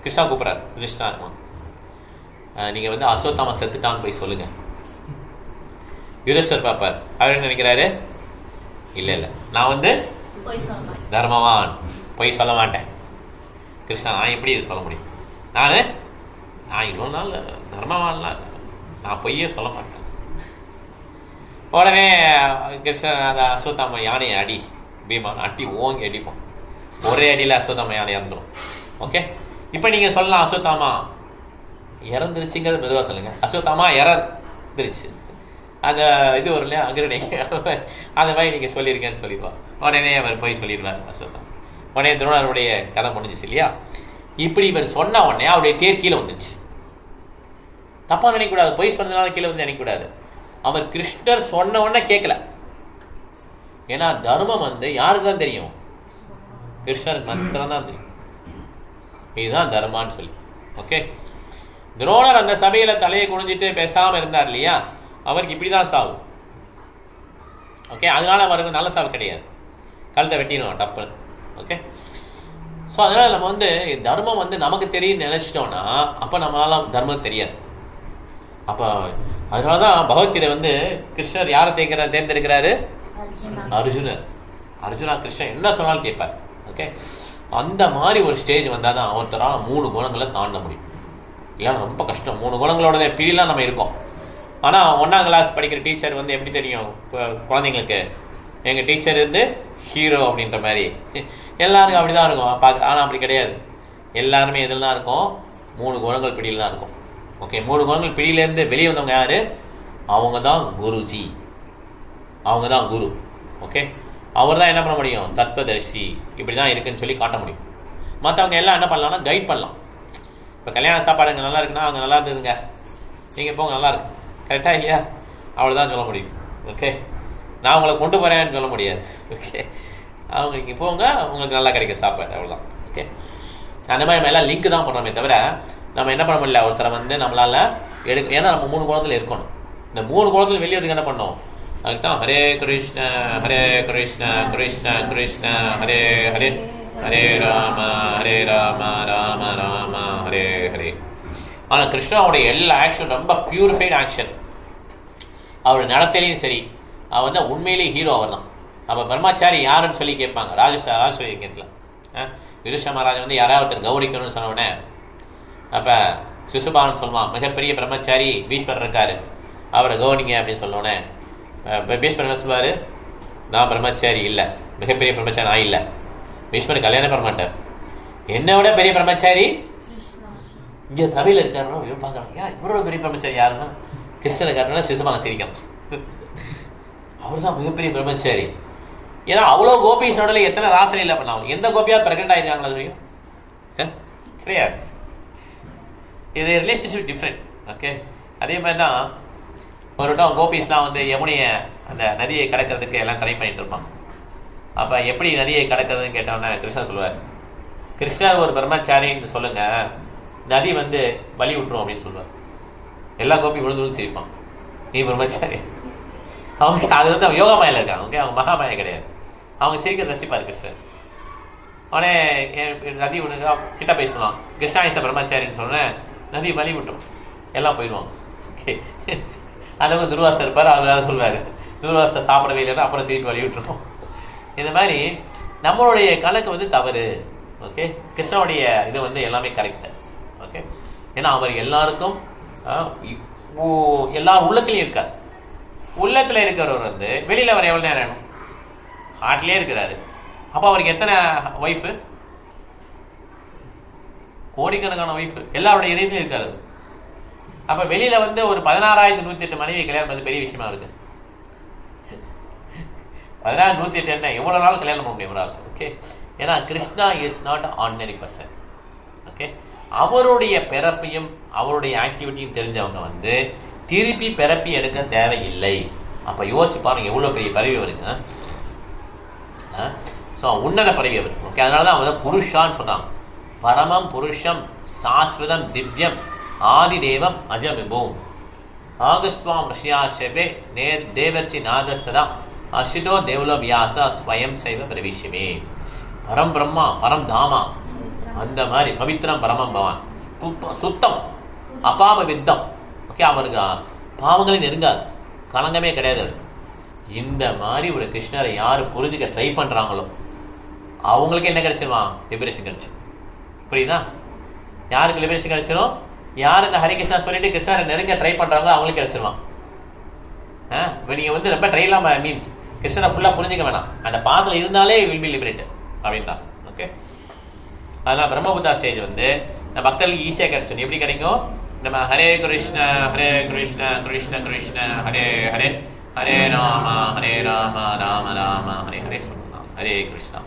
Speaker 1: கிருஷ்ணா கூப்பிட்றாரு. யுதிஷ்டா இருக்கும், நீங்கள் வந்து அஸ்வத்தாமா செத்துட்டான்னு போய் சொல்லுங்கள். யுதிஷ்டர் பார்ப்பார். அவர் என்ன நினைக்கிறாரு? இல்லை இல்லை, நான் வந்து தர்மவான், பொய் சொல்ல மாட்டேன். கிருஷ்ணா நான் எப்படி சொல்ல முடியும்? நான் இவ்வளோ நாள் தர்மவான்லாம் நான் பொய்யே சொல்ல மாட்டேன். உடனே கிருஷ்ணன் அந்த அஸ்வத்தாம யானையை அடி, பீமான் அடி ஓங்கி அடிப்போம். ஒரே அடியில் அஸ்வத்தாம யானை இறந்துடும். ஓகே. இப்போ நீங்கள் சொல்லலாம் அஸ்வத்தாமா இறந்துருச்சுங்கிறது மெதுவாக சொல்லுங்கள். அஸ்வத்தாமா இறந்துருச்சு அந்த இது வரும் இல்லையா அக்ரணி, அந்த மாதிரி நீங்கள் சொல்லியிருக்கேன்னு சொல்லிடுவார். உடனே அவர் போய் சொல்லிடுவார் அஸ்வத்தாமா. உடனே துரோணருடைய கதை முடிஞ்சிச்சு இல்லையா? இப்படி இவர் சொன்ன உடனே அவருடைய தேர் கீழே வந்துச்சு. தப்பா நினைக்கக்கூடாது, பொய் சொன்னதுனால கீழே வந்து நினைக்கக்கூடாது. அவர் கிருஷ்ணர் சொன்ன உடனே கேட்கல. ஏன்னா தர்மம் வந்து யாருக்கு தான் தெரியும்? கிருஷ்ணருக்கு மாத்திரம் தான் தெரியும். இதுதான் தர்மான்னு சொல்லி. ஓகே. துரோணர் அந்த சபையில தலையை குனிஞ்சிட்டு பேசாம இருந்தார் இல்லையா, அவருக்கு இப்படிதான் சாவு. ஓகே. அதனால அவருக்கு நல்ல சாவு கிடையாது, கழுத்தை வெட்டிடுவோம் டப்புன்னு. ஓகே. ஸோ அதனால நம்ம வந்து தர்மம் வந்து நமக்கு தெரியும் நினைச்சிட்டோம்னா அப்போ நம்மளால தர்மம் தெரியாது. அப்போ அதனாலதான் பகவத்கீதை வந்து கிருஷ்ணர் யாரை தேர்ந்தெடுக்கிறாரு? அர்ஜுனர். அர்ஜுனா கிருஷ்ணன் என்ன சொன்னாலும் கேட்பார். ஓகே. அந்த மாதிரி ஒரு ஸ்டேஜ் வந்தால் தான் ஒருத்தரா 3 குணங்களை தாண்ட முடியும். இல்லைன்னா ரொம்ப கஷ்டம். 3 குணங்களோட பிடிலாம் நம்ம இருக்கோம். ஆனால் 1ஆம் கிளாஸ் படிக்கிற டீச்சர் வந்து எப்படி தெரியும் இப்போ குழந்தைங்களுக்கு? எங்கள் டீச்சர் வந்து ஹீரோ அப்படின்ற மாதிரி எல்லாருக்கும் அப்படி தான் இருக்கும் பார்க்க. ஆனால் அப்படி கிடையாது. எல்லாருமே இதில் தான் இருக்கும், 3 குணங்கள் பிடியில் தான் இருக்கும். ஓகே. 3 குணங்கள் பிடியிலேருந்து வெளியே வந்தவங்க யார்? அவங்க தான் குருஜி, அவங்க தான் குரு. ஓகே. அவர் தான் என்ன பண்ண முடியும்? தத்துவதர்ஷி, இப்படி தான் இருக்குன்னு சொல்லி காட்ட முடியும். மற்றவங்க எல்லாம் என்ன பண்ணலாம்னா கைட் பண்ணலாம். இப்போ கல்யாண சாப்பாடு அங்கே நல்லா இருக்குன்னா அவங்க நல்லா இருந்ததுங்க, நீங்கள் போங்க நல்லா இருக்கு, கரெக்டாக இல்லையா? அவ்வளோதான் சொல்ல முடியும். ஓகே. நான் உங்களை கொண்டு போகிறேன்னு சொல்ல முடியாது. ஓகே. அவங்க இங்கே போங்க, உங்களுக்கு நல்லா கிடைக்கும் சாப்பாடு, அவ்வளோதான். ஓகே. அந்த மாதிரி நம்ம எல்லாம் லிங்க் தான் பண்ணுறோமே தவிர நம்ம என்ன பண்ண முடியல ஒருத்தரை வந்து நம்மளால் எடுக்க. ஏன்னா நம்ம 3 குணத்தில் இருக்கணும். இந்த 3 குணத்தில் வெளியேறதுக்கு என்ன பண்ணோம்? அதுக்கு தான் ஹரே கிருஷ்ண ஹரே கிருஷ்ண கிருஷ்ண கிருஷ்ண ஹரே ஹரே, ஹரே ராம ராம ராம ஹரே ஹரே. ஆனால் கிருஷ்ணாவுடைய எல்லா ஆக்ஷன் ரொம்ப பியூரிஃபைடு ஆக்ஷன். அவருடைய நடத்தையிலையும் சரி, அவர் வந்து உண்மையிலேயே ஹீரோ அவர் தான். அப்போ பிரம்மாச்சாரி யாருன்னு சொல்லி கேட்பாங்க ராஜசூயத்தில். யுதிஷ்ட மகாராஜ் வந்து யாராவது ஒருத்தர் கௌரிக்கணும்னு சொன்ன உடனே அப்போ சிசுபாலன் சொல்லுவான், மிகப்பெரிய பிரம்மச்சாரி பீஷ்மர் இருக்காரு, அவரை கௌனிங்க அப்படின்னு சொன்னோடனே பீஷ்மர் என்ன சொல்லுவார்? நான் பிரம்மச்சாரி இல்லை, மிகப்பெரிய பிரம்மச்சாரி நான் இல்லை. பீஷ்மர் கல்யாணம் பண்ண மாட்டார். என்னை விட பெரிய பிரம்மச்சாரி இங்கே சபையில் இருக்காருன்னா இவன் பார்க்குறாங்க, ஏன் இவரோட பெரிய பிரம்மச்சாரி யாருன்னா கிருஷ்ணரை காட்டினா சிசுபாலன் சிரிக்கணும். அவர் தான் மிகப்பெரிய பிரம்மச்சாரி. ஏன்னா அவ்வளோ கோபிஸ் நடுவில் எத்தனை ராசலீலை பண்ணாலும் எந்த கோபியாக ப்ரெக்னென்ட் ஆகிருக்காங்களா அது வரையும் கிடையாது. இது ரிலேஷன்ஷிப் டிஃப்ரெண்ட். ஓகே. அதே மாதிரி தான் ஒரு விடம் கோபிஸ்லாம் வந்து யமுனையை அந்த நதியை கடக்கிறதுக்கு எல்லாம் ட்ரை பண்ணிட்டு இருப்பான். அப்போ எப்படி நதியை கடக்கிறதுன்னு கேட்டோன்னே கிருஷ்ணர் சொல்லுவார், கிருஷ்ணர் ஒரு பிரம்மச்சாரின்னு சொல்லுங்கள், நதி வந்து வலி விட்டுரும் அப்படின்னு சொல்லுவார். எல்லா கோபி விழுந்து சிரிப்பான், நீ பிரம்மச்சாரி. அவங்க அது வந்து அவங்க யோகா மாயில் இருக்காங்க. ஓகே. அவங்க மகாமாயா கிடையாது. அவங்க சிரிக்க ரசிப்பார் கிருஷ்ணர். உடனே நதி விடுங்க கிட்ட போய் சொல்லுவான், கிருஷ்ணா இஸ் பிரம்மச்சாரின்னு சொன்னேன், நதி வலி விட்டுரும், எல்லாம் போயிடுவாங்க. ஓகே. அதுவங்க துர்வாசர் இருப்பார், அவர் சொல்வார் துர்வாசர் சாப்பிடவே இல்லைன்னா அப்புறம் திருப்பி வலி விட்டுருவோம். இந்த மாதிரி நம்மளுடைய கணக்கு வந்து தவறு. ஓகே. கிருஷ்ணனுடைய இது வந்து எல்லாமே கரெக்டு. ஓகே. ஏன்னா அவர் எல்லாருக்கும் எல்லாரும் உள்ளத்துலையும் இருக்கார். உள்ளத்தில் இருக்கிறவர் வந்து வெளியில் அவர் எவ்வளோ நேரம் வேணும்? ஹார்ட்லேயே இருக்கிறாரு. அப்போ அவருக்கு எத்தனை ஒய்ஃபு? கோடிக்கணக்கான ஒய்ஃபு, எல்லாருடைய இதயத்திலும் இருக்காரு. அப்போ வெளியில் வந்து ஒரு 16,108 மனைவி கல்யாணம் பண்ணது பெரிய விஷயமா இருக்கு. 16,108 என்ன எவ்வளோ நாள் கல்யாணம் பண்ண முடியும் ஒரு ஆள்? ஓகே. ஏன்னா Krishna is not ordinary person. Okay. அவருடைய பிறப்பையும் அவருடைய ஆக்டிவிட்டியும் தெரிஞ்சவங்க வந்து திருப்பி பிறப்பி எடுக்க தேவையில்லை. அப்போ யோசிச்சு பாருங்க எவ்வளோ பெரிய பறவை வருங்க. ஸோ உன்னத பறவை அவர். ஓகே, அதனால தான் அவன் புருஷான்னு சொன்னான். பரமம் புருஷம் சாஸ்வதம் திவ்யம் ஆதி தேவம் அஜமிபோம் ஆகஸ்வாம் ரிஷியாஷபே தேவர்ஷி நாதஸ்ததா அஷிடோ தேவலோ வியாசா ஸ்வயம் சைவ பிரவிஷ்யமே. பரம் பிரம்மா பரம் தாமா, அந்த மாதிரி பவித்திரம் பரமம் பவான், சுத்தம் அபாப வித்தம். ஓகே, அவருக்கு பாவங்களே நெருங்காது, கலங்கமே கிடையாது. இந்த மாதிரி ஒரு கிருஷ்ணரை யார் புரிஞ்சுக்க ட்ரை பண்ணுறாங்களோ அவங்களுக்கு என்ன கிடைச்சிருமா? லிபரேஷன் கிடைச்சிடும். புரியுதா? யாருக்கு லிபரேஷன் கிடைச்சிடும்? யார் இந்த ஹரிகிருஷ்ணா சொல்லிட்டு கிருஷ்ணரை நெருங்க ட்ரை பண்ணுறாங்களோ அவங்களுக்கு கிடைச்சிருவான். நீங்கள் வந்து ரொம்ப ட்ரைலாம் மீன்ஸ் கிருஷ்ணரை ஃபுல்லாக புரிஞ்சிக்க வேணாம், அந்த பாத்தில் இருந்தாலே வில் பி லிபரேட்டட் அப்படின்னா. ஓகே, அதனால் பிரம்மபுத்தா ஸ்டேஜ் வந்து நம்ம பக்தர்களுக்கு ஈஸியாக கிடைச்சிடும். எப்படி கிடைக்கும்? நம்ம ஹரே கிருஷ்ண கிருஷ்ண கிருஷ்ண ஹரே ஹரே ஹரே ராம ராம ராம ஹரே ஹரே சொல்லலாம். ஹரே கிருஷ்ணா.